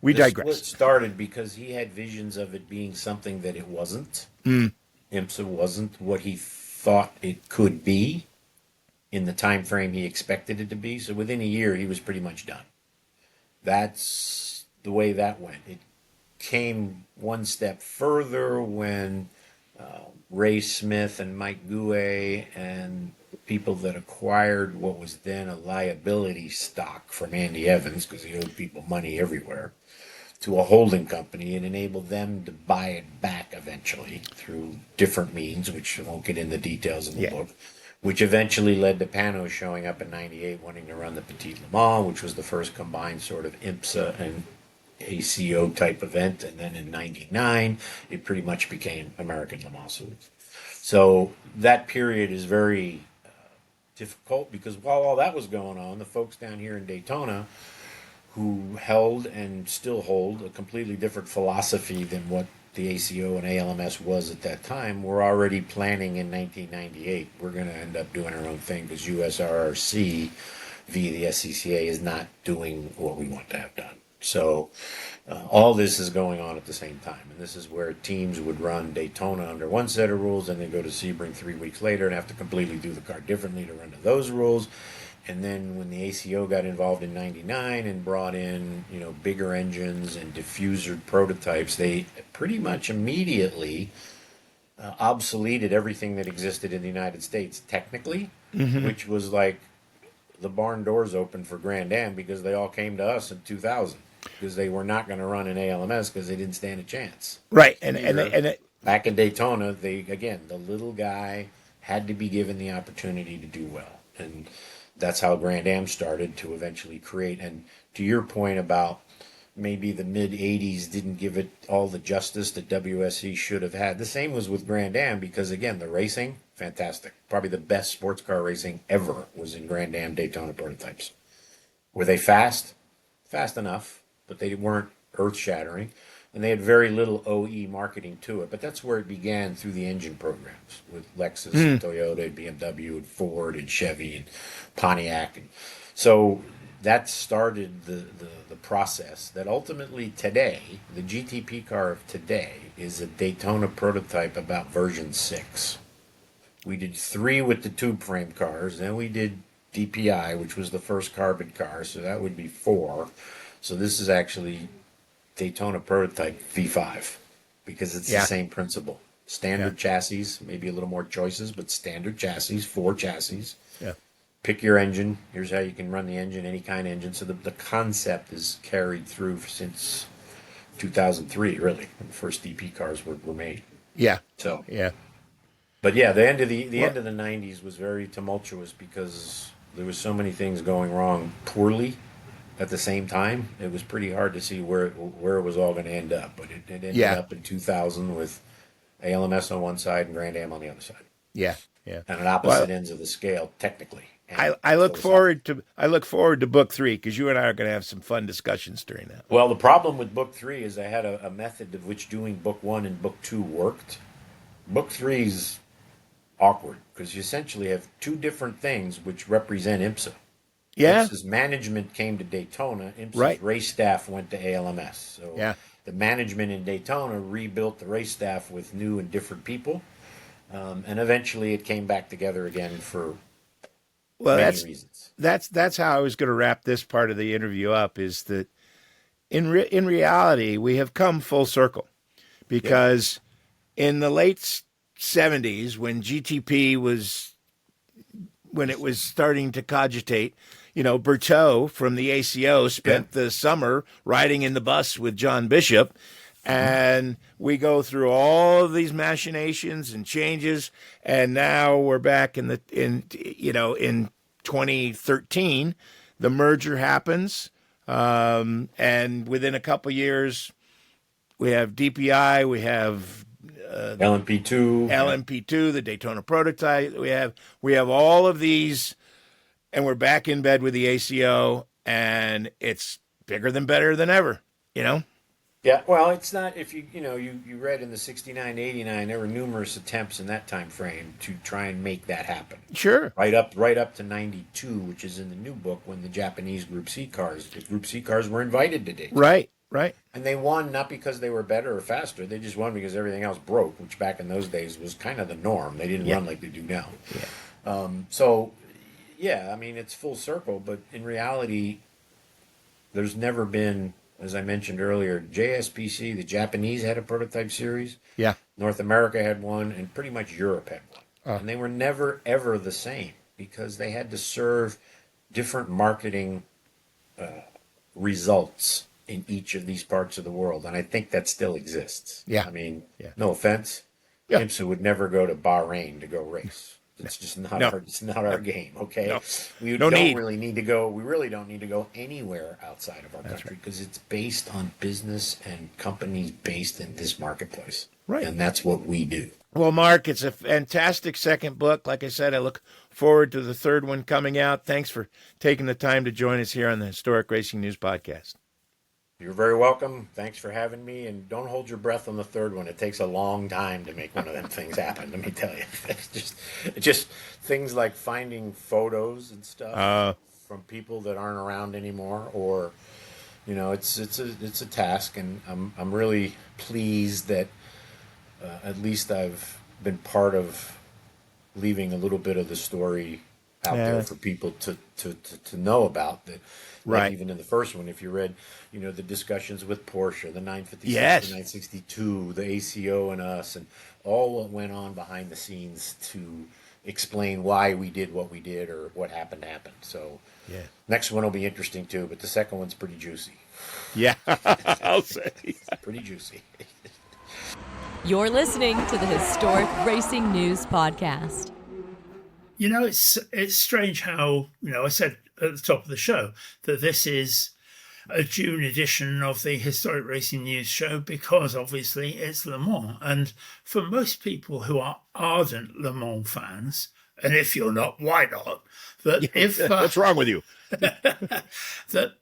we the digress. Split started because he had visions of it being something that it wasn't. IMSA wasn't what he thought it could be in the time frame he expected it to be. So within a year, he was pretty much done. That's the way that went. It came one step further when Ray Smith and Mike Gouet and the people that acquired what was then a liability stock from Andy Evans, because he owed people money everywhere, to a holding company, and enabled them to buy it back eventually through different means, which I won't get into details in the book, which eventually led to Panos showing up in 98 wanting to run the Petit Le Mans, which was the first combined sort of IMSA and ACO type event. And then in 99, it pretty much became American Le Mans. So that period is very difficult, because while all that was going on, the folks down here in Daytona who held and still hold a completely different philosophy than what the ACO and ALMS was at that time, were already planning in 1998. We're going to end up doing our own thing because USRRC via the SCCA is not doing what we want to have done. So all this is going on at the same time, and this is where teams would run Daytona under one set of rules, and then go to Sebring 3 weeks later and have to completely do the car differently to run to those rules. And then when the ACO got involved in 99 and brought in, bigger engines and diffuser prototypes, they pretty much immediately obsoleted everything that existed in the United States technically, which was like the barn doors opened for Grand Am, because they all came to us in 2000 because they were not going to run an ALMS because they didn't stand a chance. Right. Back in Daytona, the little guy had to be given the opportunity to do well. And that's how Grand Am started to eventually create. And to your point about maybe the mid-'80s didn't give it all the justice that WSC should have had, the same was with Grand Am, because, again, the racing, fantastic. Probably the best sports car racing ever was in Grand Am Daytona prototypes. Were they fast? Fast enough, but they weren't earth-shattering. And they had very little OE marketing to it. But that's where it began, through the engine programs with Lexus and Toyota and BMW and Ford and Chevy and Pontiac. And so that started the process that ultimately today, the GTP car of today, is a Daytona prototype about version 6. We did 3 with the tube frame cars. Then we did DPI, which was the first carbon car. So that would be 4. So this is actually Daytona prototype V5, because it's the same principle. Standard chassis, maybe a little more choices, but standard chassis, 4 chassis. Yeah. Pick your engine. Here's how you can run the engine, any kind of engine. So the concept is carried through since 2003, really, when the first DP cars were made. Yeah. So yeah. But yeah, the end of the end of the 90s was very tumultuous, because there was so many things going wrong poorly at the same time. It was pretty hard to see where it was all going to end up. But it ended up in 2000 with ALMS on one side and Grand Am on the other side. Yeah, yeah. And at opposite ends of the scale, technically. I look forward to book 3 because you and I are going to have some fun discussions during that. Well, the problem with book 3 is I had a method of which doing book 1 and book 2 worked. Book 3's awkward because you essentially have 2 different things which represent IMSA. Yeah. IMSA's management came to Daytona. IMSA's race staff went to ALMS. So the management in Daytona rebuilt the race staff with new and different people. And eventually it came back together again for many reasons. That's how I was going to wrap this part of the interview up, is that in reality, we have come full circle because in the late 70s, when GTP when it was starting to cogitate, Berthaud from the ACO spent the summer riding in the bus with John Bishop. And we go through all of these machinations and changes, and now we're back in 2013. The merger happens, and within a couple years, we have DPI, we have LMP2, the Daytona prototype. We have all of these, and we're back in bed with the ACO, and it's bigger than better than ever. Yeah, well, it's not. If you read in the 69, 89, there were numerous attempts in that time frame to try and make that happen. Sure. Right up to 92, which is in the new book, when the Japanese the Group C cars were invited to Daytona. Right. And they won not because they were better or faster. They just won because everything else broke, which back in those days was kind of the norm. They didn't run like they do now. Yeah. It's full circle, but in reality, there's never been, as I mentioned earlier, JSPC, the Japanese had a prototype series. Yeah. North America had one, and pretty much Europe had one. And they were never, ever the same because they had to serve different marketing results in each of these parts of the world. And I think that still exists. Yeah. No offense. Yeah. IMSA would never go to Bahrain to go race. It's just not our game, okay? No. We really don't need to go anywhere outside of our country because it's based on business and companies based in this marketplace. Right. And that's what we do. Well, Mark, it's a fantastic second book. Like I said, I look forward to the third one coming out. Thanks for taking the time to join us here on the Historic Racing News Podcast. You're very welcome. Thanks for having me. And don't hold your breath on the third one. It takes a long time to make one of them things happen, let me tell you. It's just things like finding photos and stuff from people that aren't around anymore, or it's a task, and I'm really pleased that at least I've been part of leaving a little bit of the story out there for people to know about that. Like even in the first one, if you read, the discussions with Porsche, the 956, the 962, the ACO and us, and all what went on behind the scenes to explain why we did what we did or what happened. So next one will be interesting too, but the second one's pretty juicy. Yeah, I'll say. It's pretty juicy. You're listening to the Historic Racing News Podcast. It's strange how, I said at the top of the show that this is a June edition of the Historic Racing News show because obviously it's Le Mans. And for most people who are ardent Le Mans fans, and if you're not, why not? What's wrong with you? That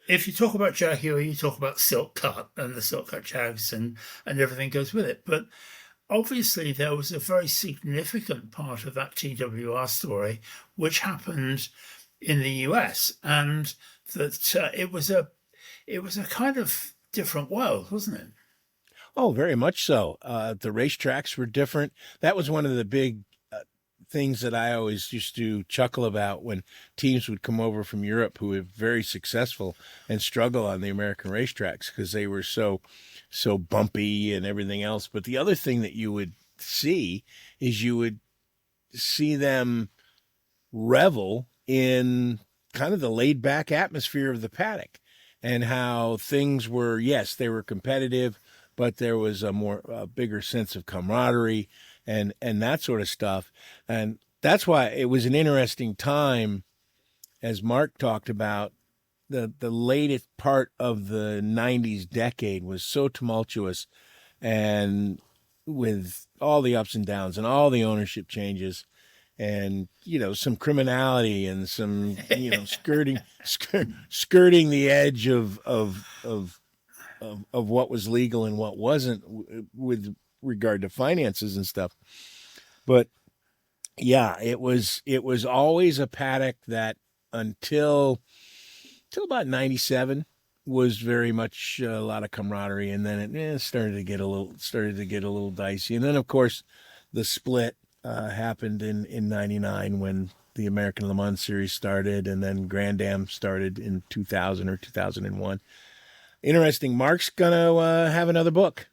if you talk about Jaguar, you talk about Silk Cut and the Silk Cut Jags and everything goes with it. But obviously, there was a very significant part of that TWR story which happened in the US, and that it was a kind of different world, wasn't it? Oh, very much so. The racetracks were different. That was one of the big things that I always used to chuckle about when teams would come over from Europe who were very successful and struggle on the American racetracks because they were so bumpy and everything else. But the other thing that you would see is you would see them revel in kind of the laid back atmosphere of the paddock and how things were, yes, they were competitive, but there was a bigger sense of camaraderie and that sort of stuff. And that's why it was an interesting time, as Mark talked about. The latest part of the 90s decade was so tumultuous, and with all the ups and downs and all the ownership changes, and some criminality and some skirting the edge of what was legal and what wasn't with regard to finances and stuff. But yeah, it was always a paddock that until about 97 was very much a lot of camaraderie, and then it started to get a little dicey. And then of course the split happened in 99 when the American Le Mans Series started, and then Grand Am started in 2000 or 2001. Interesting. Mark's gonna have another book.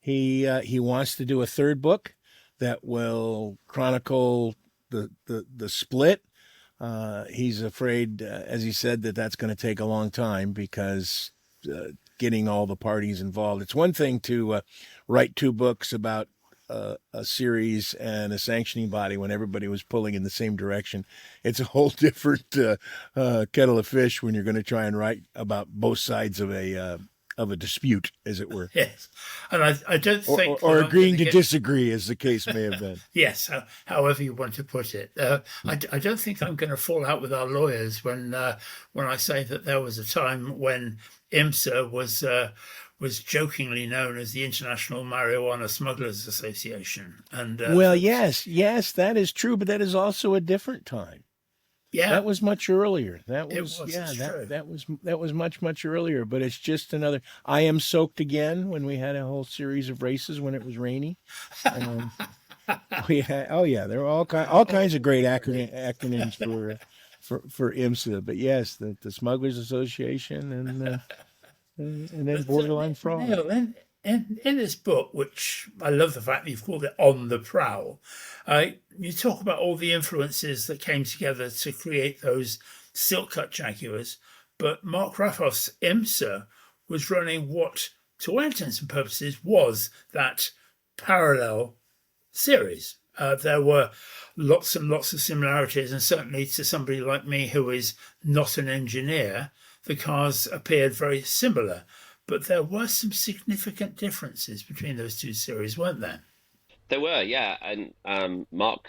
He wants to do a third book that will chronicle the split. He's afraid, as he said, that's going to take a long time because getting all the parties involved. It's one thing to write two books about a series and a sanctioning body when everybody was pulling in the same direction. It's a whole different kettle of fish when you're going to try and write about both sides of a dispute, as it were. Yes, and I don't think... Or agreeing to disagree, as the case may have been. Yes, however you want to put it. I don't think I'm going to fall out with our lawyers when I say that there was a time when IMSA was jokingly known as the International Marijuana Smugglers Association. And well, yes, that is true, but that is also a different time. Yeah, that was much earlier. That was much earlier. But it's just another. I am soaked again when we had a whole series of races when it was rainy. There were all kinds of great acronyms for IMSA. But yes, the Smugglers Association and then borderline fraud. In this book, which I love the fact that you've called it On the Prowl, you talk about all the influences that came together to create those Silk Cut Jaguars, but Mark Raffauf's IMSA was running what, to all intents and purposes, was that parallel series. There were lots and lots of similarities, and certainly to somebody like me who is not an engineer, the cars appeared very similar. But there were some significant differences between those two series, weren't there? There were, yeah. And Mark,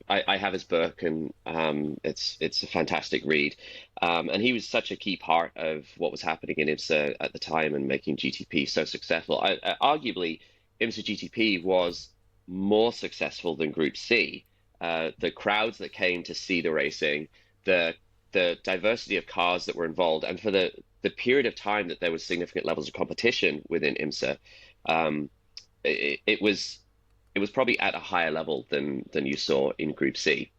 I have his book, and it's a fantastic read. And he was such a key part of what was happening in IMSA at the time and making GTP so successful. Arguably, IMSA GTP was more successful than Group C. The crowds that came to see the racing, the diversity of cars that were involved, and for the period of time that there was significant levels of competition within IMSA, it was probably at a higher level than you saw in Group C.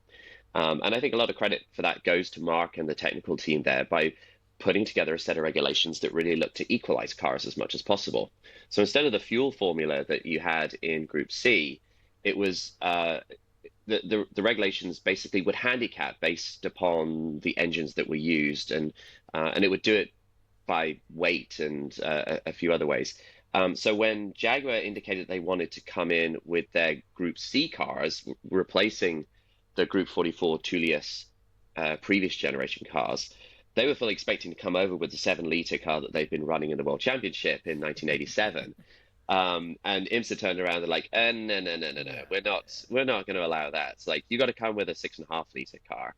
And I think a lot of credit for that goes to Mark and the technical team there by putting together a set of regulations that really look to equalize cars as much as possible. So instead of the fuel formula that you had in Group C, it was the regulations basically would handicap based upon the engines that were used, and it would do it by weight and a few other ways. So when Jaguar indicated they wanted to come in with their Group C cars, replacing the Group 44 Tullius previous generation cars, they were fully expecting to come over with the 7-liter car that they've been running in the World Championship in 1987. And IMSA turned around and like, no, we're not going to allow that. It's like, you got to come with a 6.5-liter car.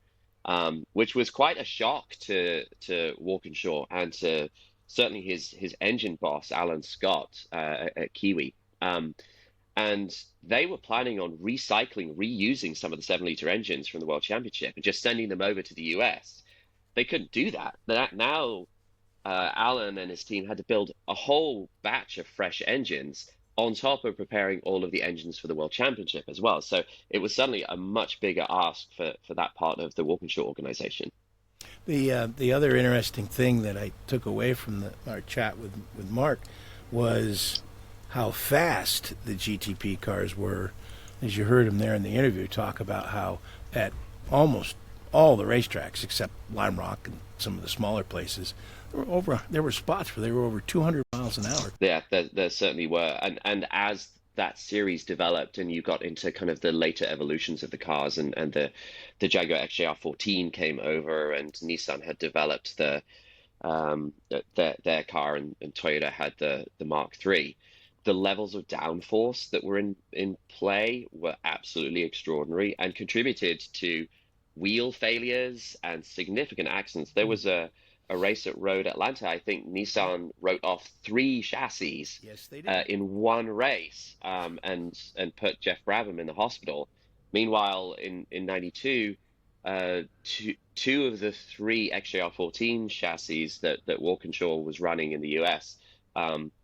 Which was quite a shock to Walkinshaw and to certainly his engine boss, Alan Scott, at Kiwi. And they were planning on reusing some of the 7-liter engines from the World Championship and just sending them over to the US. They couldn't do that. Now Alan and his team had to build a whole batch of fresh engines on top of preparing all of the engines for the World Championship as well. So it was suddenly a much bigger ask for that part of the Walkinshaw organization. The other interesting thing that I took away from our chat with Mark was how fast the GTP cars were. As you heard him there in the interview talk about how at almost all the racetracks except Lime Rock and some of the smaller places, there were spots where they were over 200 miles an hour. Yeah, there certainly were. And as that series developed and you got into kind of the later evolutions of the cars, and the Jaguar XJR 14 came over, and Nissan had developed their car, and Toyota had the Mark III. the levels of downforce that were in play were absolutely extraordinary and contributed to wheel failures and significant accidents. There was a race at Road Atlanta. I think Nissan wrote off 3 chassis Yes, they did. in one race, and put Jeff Brabham in the hospital. Meanwhile, in '92, two of the 3 XJR14 chassis that Walkinshaw was running in the US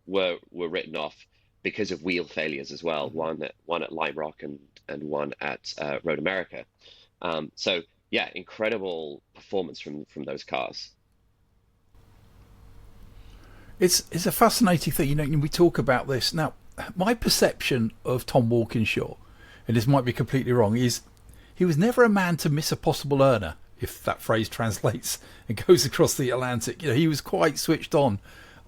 were written off because of wheel failures as well. One at Lime Rock and one at Road America. So yeah, incredible performance from those cars. It's a fascinating thing, you know. We talk about this now. My perception of Tom Walkinshaw, and this might be completely wrong, is he was never a man to miss a possible earner, if that phrase translates and goes across the Atlantic. You know, he was quite switched on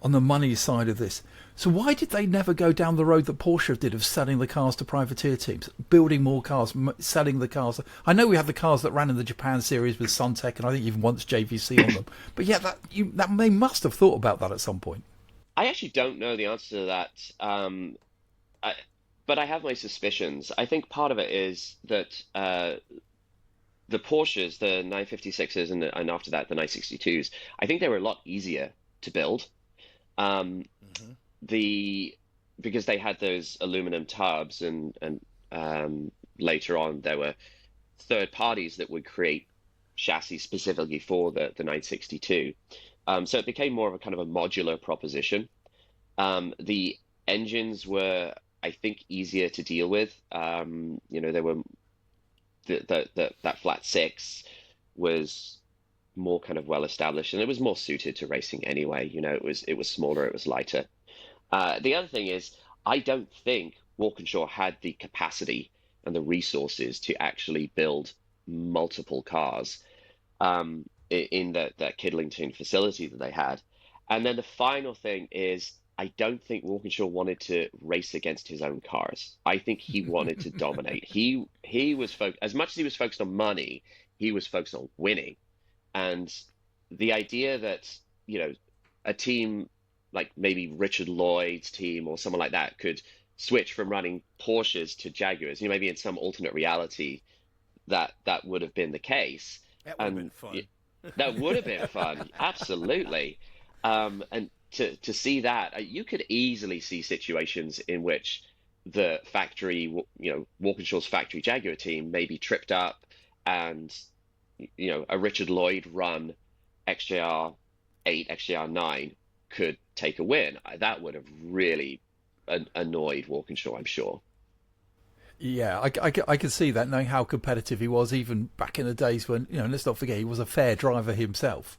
the money side of this. So why did they never go down the road that Porsche did of selling the cars to privateer teams, building more cars, selling the cars? I know we had the cars that ran in the Japan series with Suntech, and I think even once JVC on them. But yeah, they must have thought about that at some point. I actually don't know the answer to that, but I have my suspicions. I think part of it is that the Porsches, the 956s, and after that the 962s, I think they were a lot easier to build. Because they had those aluminum tubs, and later on there were third parties that would create chassis specifically for the 962. So it became more of a kind of a modular proposition. The engines were, I think, easier to deal with. You know, there were that flat 6 was more kind of well established, and it was more suited to racing anyway. You know, it was smaller, it was lighter. The other thing is, I don't think Walkinshaw had the capacity and the resources to actually build multiple cars in that Kidlington facility that they had. And then the final thing is, I don't think Walkinshaw wanted to race against his own cars. I think he wanted to dominate. He was as much as he was focused on money, he was focused on winning. And the idea that, you know, a team like maybe Richard Lloyd's team or someone like that could switch from running Porsches to Jaguars, you know, maybe in some alternate reality that would have been the case. That would have been fun. That would have been fun, absolutely. And to see that, you could easily see situations in which the factory, you know, Walkinshaw's factory Jaguar team may be tripped up, and, you know, a Richard Lloyd run XJR 8, XJR 9 could take a win. That would have really annoyed Walkinshaw, I'm sure. Yeah, I can see that, knowing how competitive he was, even back in the days when, you know, let's not forget, he was a fair driver himself.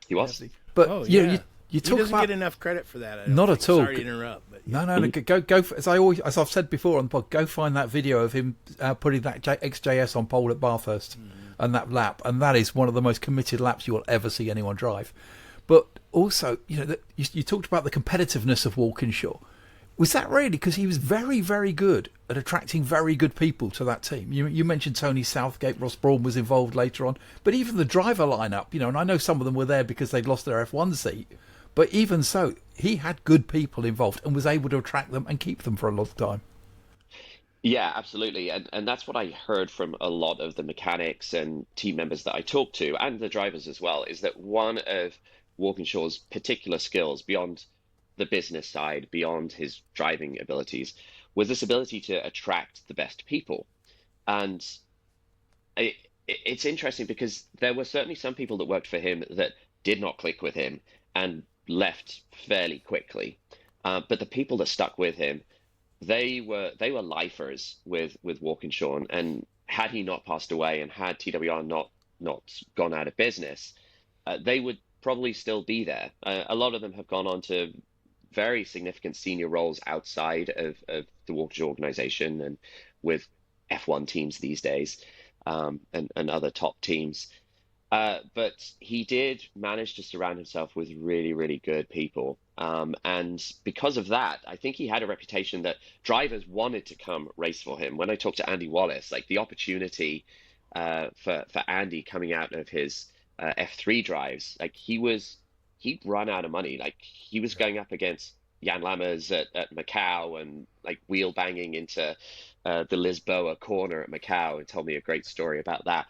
He was. But you talk doesn't about, get enough credit for that. Not at all. Sorry to interrupt. But No. Go. As I've said before on the pod, go find that video of him putting that XJS on pole at Bathurst and that lap, and that is one of the most committed laps you will ever see anyone drive. But also, you know, you talked about the competitiveness of Walkinshaw. Was that really because he was very, very good at attracting very good people to that team? You mentioned Tony Southgate, Ross Brawn was involved later on, but even the driver lineup, you know, and I know some of them were there because they'd lost their F1 seat, but even so, he had good people involved and was able to attract them and keep them for a long time. Yeah, absolutely. And that's what I heard from a lot of the mechanics and team members that I talked to, and the drivers as well, is that one of Walkinshaw's particular skills, beyond the business side, beyond his driving abilities, was this ability to attract the best people. And it's interesting because there were certainly some people that worked for him that did not click with him and left fairly quickly. But the people that stuck with him, they were lifers with Walkinshaw. And had he not passed away, and had TWR not gone out of business, they would probably still be there. A lot of them have gone on to very significant senior roles outside of the Walkinshaw organization and with F1 teams these days, and other top teams. But he did manage to surround himself with really, really good people. And because of that, I think he had a reputation that drivers wanted to come race for him. When I talked to Andy Wallace, like the opportunity for Andy coming out of his F3 drives, like he'd run out of money. Like he was going up against Jan Lammers at Macau, and like wheel banging into the Lisboa corner at Macau, and told me a great story about that.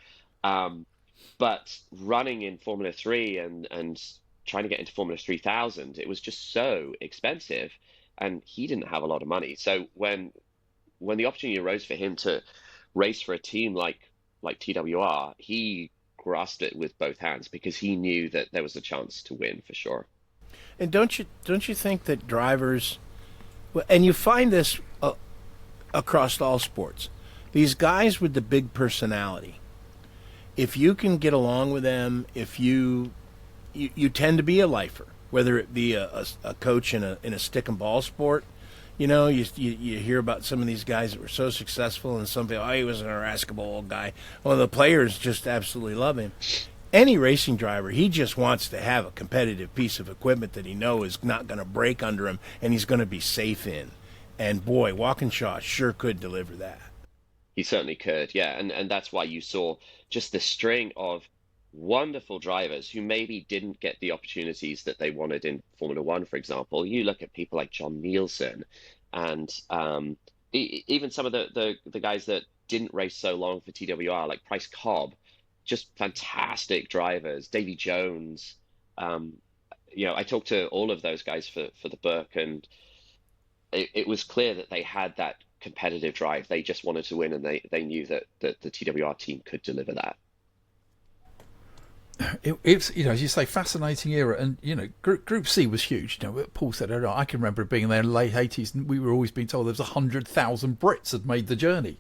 But running in Formula 3 and trying to get into Formula 3000, it was just so expensive, and he didn't have a lot of money. So when the opportunity arose for him to race for a team like TWR, he grasped it with both hands because he knew that there was a chance to win for sure. And don't you think that drivers, and you find this across all sports, these guys with the big personality, if you can get along with them, if you tend to be a lifer, whether it be a coach in a stick and ball sport. You know, you hear about some of these guys that were so successful, and some people, he was an irascible old guy. Well, the players just absolutely love him. Any racing driver, he just wants to have a competitive piece of equipment that he knows is not going to break under him and he's going to be safe in. And boy, Walkinshaw sure could deliver that. He certainly could, yeah. And that's why you saw just the string of wonderful drivers who maybe didn't get the opportunities that they wanted in Formula One, for example. You look at people like John Nielsen and even some of the guys that didn't race so long for TWR, like Price Cobb, just fantastic drivers. Davy Jones. I talked to all of those guys for the book, and it was clear that they had that competitive drive. They just wanted to win, and they knew that the TWR team could deliver that. It's as you say, fascinating era, and Group C was huge. Paul said earlier, I can remember being there in the late 80s, and we were always being told there was 100,000 Brits had made the journey,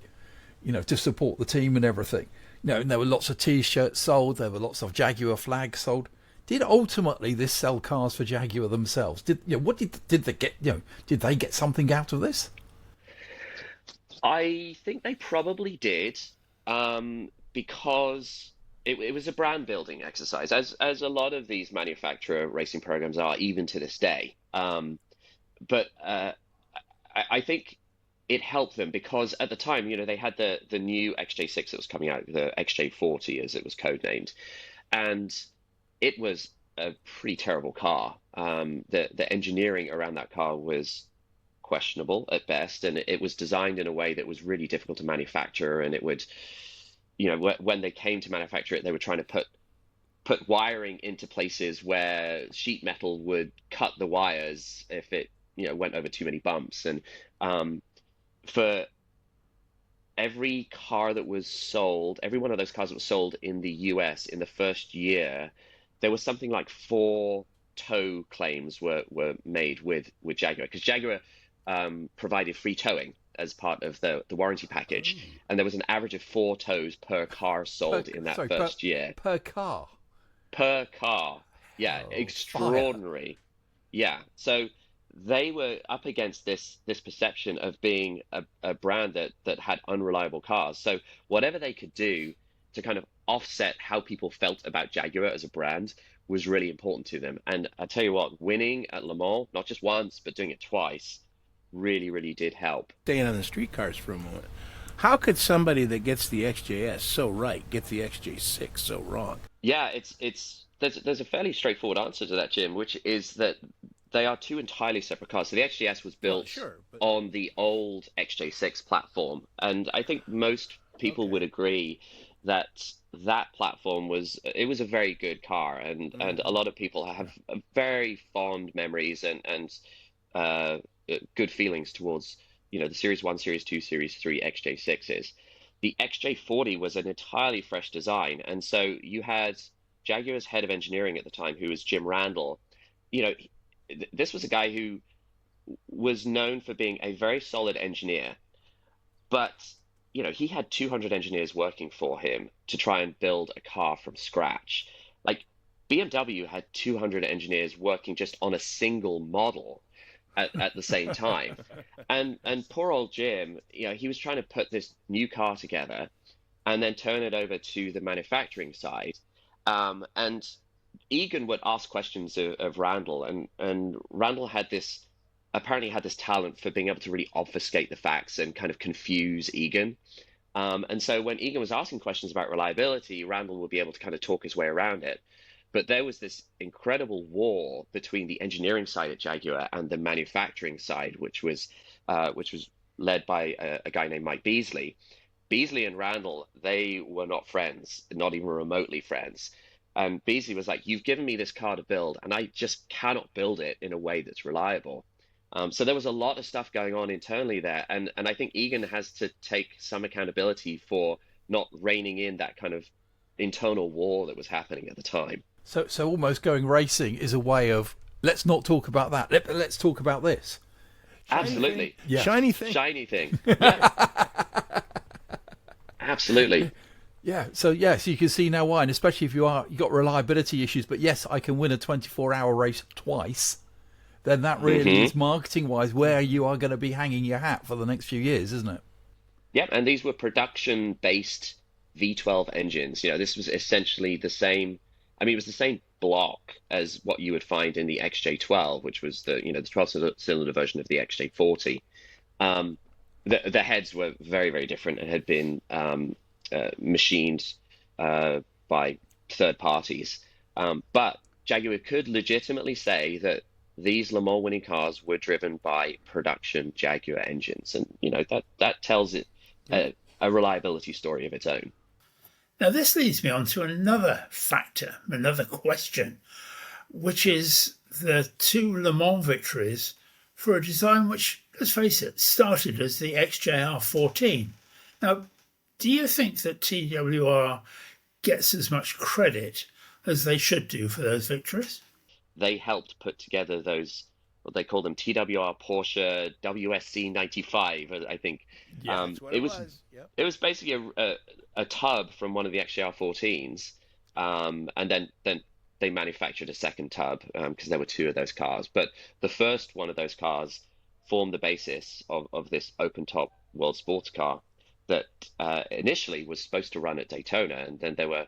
to support the team and everything. And there were lots of T-shirts sold. There were lots of Jaguar flags sold. Did ultimately this sell cars for Jaguar themselves? Did they get? Did they get something out of this? I think they probably did, because it was a brand building exercise, as a lot of these manufacturer racing programs are, even to this day. But I think it helped them because at the time, they had the new XJ6 that was coming out, the XJ40 as it was codenamed, and it was a pretty terrible car. The engineering around that car was questionable at best, and it was designed in a way that was really difficult to manufacture, and it would, when they came to manufacture it, they were trying to put wiring into places where sheet metal would cut the wires if it went over too many bumps. And for every car that was sold, every one of those cars that was sold in the US in the first year, there was something like 4 tow claims were made with Jaguar, because Jaguar provided free towing as part of the warranty package, and there was an average of 4 tows per car sold in that first year. Per car, yeah. Extraordinary. Fire. Yeah, so they were up against this perception of being a brand that had unreliable cars. So whatever they could do to kind of offset how people felt about Jaguar as a brand was really important to them. And I tell you what, winning at Le Mans, not just once, but doing it twice, really, really did help. Staying on the street cars for a moment, how could somebody that gets the XJS so right get the XJ6 so wrong? Yeah, there's a fairly straightforward answer to that, Jim, which is that they are 2 entirely separate cars. So the XJS was built on the old XJ6 platform, and I think most people would agree that platform was a very good car, and a lot of people have very fond memories and good feelings towards the Series 1, Series 2, Series 3 XJ6s. The XJ40 was an entirely fresh design, and so you had Jaguar's head of engineering at the time, who was Jim Randall. This was a guy who was known for being a very solid engineer, but he had 200 engineers working for him to try and build a car from scratch. Like BMW had 200 engineers working just on a single model at the same time. And poor old Jim, he was trying to put this new car together and then turn it over to the manufacturing side. And Egan would ask questions of Randall, and Randall apparently had this talent for being able to really obfuscate the facts and kind of confuse Egan. And so when Egan was asking questions about reliability, Randall would be able to kind of talk his way around it. But there was this incredible war between the engineering side at Jaguar and the manufacturing side, which was led by a guy named Mike Beasley. Beasley and Randall, they were not friends, not even remotely friends. And Beasley was like, "You've given me this car to build, and I just cannot build it in a way that's reliable." So there was a lot of stuff going on internally there, and I think Egan has to take some accountability for not reining in that kind of internal war that was happening at the time. So almost going racing is a way of, let's not talk about that. Let's talk about this. Absolutely. Yeah. Shiny thing. Shiny thing. Yeah. Absolutely. Yeah. So you can see now why, and especially if you got reliability issues. But yes, I can win a 24-hour race twice. Then that really is marketing-wise where you are going to be hanging your hat for the next few years, isn't it? Yeah, and these were production-based V12 engines. This was essentially the same. I mean, it was the same block as what you would find in the XJ12, which was the 12-cylinder version of the XJ40. The heads were very, very different and had been machined by third parties. But Jaguar could legitimately say that these Le Mans winning cars were driven by production Jaguar engines, and that tells it a reliability story of its own. Now, this leads me on to another factor, another question, which is the 2 Le Mans victories for a design which, let's face it, started as the XJR14. Now, do you think that TWR gets as much credit as they should do for those victories? They helped put together those, what they call them, TWR Porsche WSC 95, I think. Yeah, that's what it was. Yep. It was basically a tub from one of the XJR14s, and then they manufactured a second tub because there were 2 of those cars. But the first one of those cars formed the basis of this open-top world sports car that initially was supposed to run at Daytona, and then there were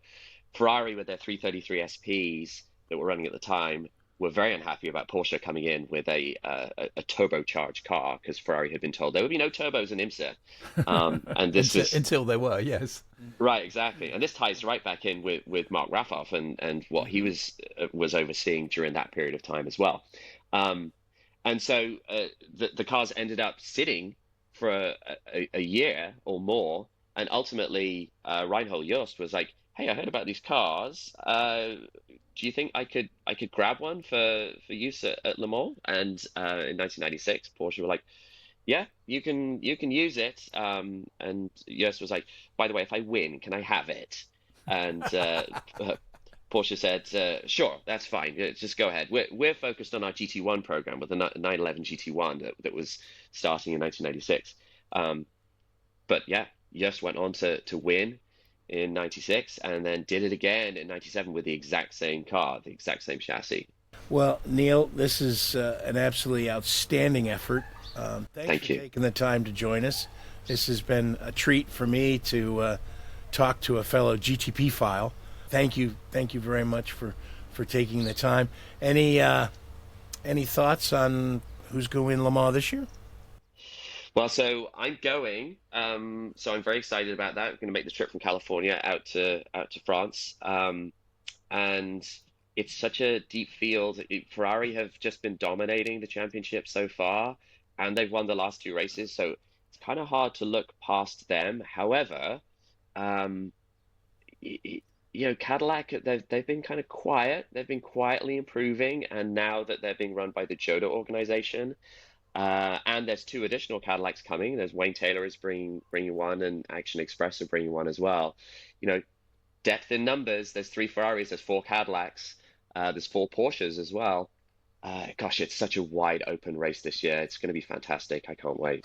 Ferrari with their 333 SPs that were running at the time were very unhappy about Porsche coming in with a turbocharged car, because Ferrari had been told there would be no turbos in IMSA. And this until there were, yes. Right, exactly. And this ties right back in with Mark Raffauf and what he was overseeing during that period of time as well. And so the cars ended up sitting for a year or more, and ultimately Reinhold Jost was like, "Hey, I heard about these cars. Do you think I could grab one for use at Le Mans?" And in 1996, Porsche were like, "Yeah, you can use it." And Jost was like, "By the way, if I win, can I have it?" And Porsche said, "Sure, that's fine. Just go ahead. We're focused on our GT1 program with the 911 GT1 that was starting in 1996." But yeah, Jost went on to win in 96, and then did it again in 97 with the exact same car, the exact same chassis. Well, Neil, this is an absolutely outstanding effort. Thanks for taking the time to join us. This has been a treat for me to talk to a fellow GTP file. Thank you very much for taking the time. Any thoughts on who's going to win Le Mans this year? Well, so I'm going, so I'm very excited about that. I'm going to make the trip from California out to France, and it's such a deep field. Ferrari have just been dominating the championship so far, and they've won the last 2 races, so it's kind of hard to look past them. However, Cadillac, they've been kind of quiet. They've been quietly improving, and now that they're being run by the Joda organization. And there's 2 additional Cadillacs coming. There's Wayne Taylor is bringing one, and Action Express are bringing one as well. Depth in numbers. There's 3 Ferraris. There's 4 Cadillacs. There's 4 Porsches as well. Gosh, it's such a wide open race this year. It's going to be fantastic. I can't wait.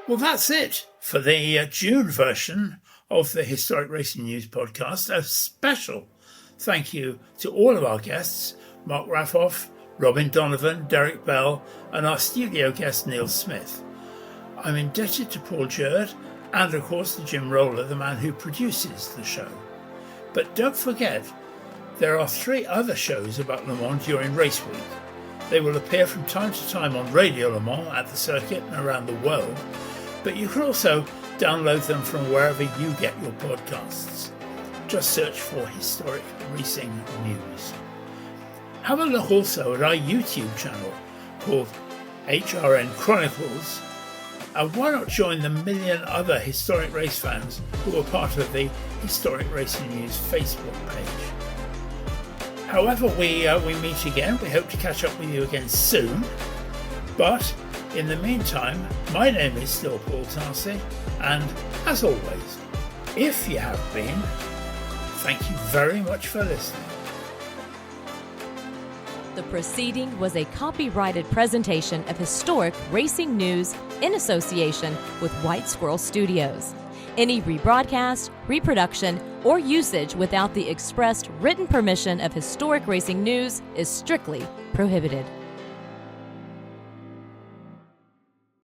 Well, that's it for the June version of the Historic Racing News podcast. A special thank you to all of our guests, Mark Raffauf, Robin Donovan, Derek Bell, and our studio guest, Neil Smith. I'm indebted to Paul Jurd and, of course, to Jim Roller, the man who produces the show. But don't forget, there are 3 other shows about Le Mans during race week. They will appear from time to time on Radio Le Mans, at the circuit and around the world, but you can also Download them from wherever you get your podcasts. Just search for Historic Racing News. Have a look also at our YouTube channel called HRN Chronicles, and why not join the million other historic race fans who are part of the Historic Racing News Facebook page. However we meet again, we hope to catch up with you again soon, but in the meantime, my name is still Paul Tarsey, and as always, if you have been, thank you very much for listening. The proceeding was a copyrighted presentation of Historic Racing News in association with White Squirrel Studios. Any rebroadcast, reproduction, or usage without the expressed written permission of Historic Racing News is strictly prohibited.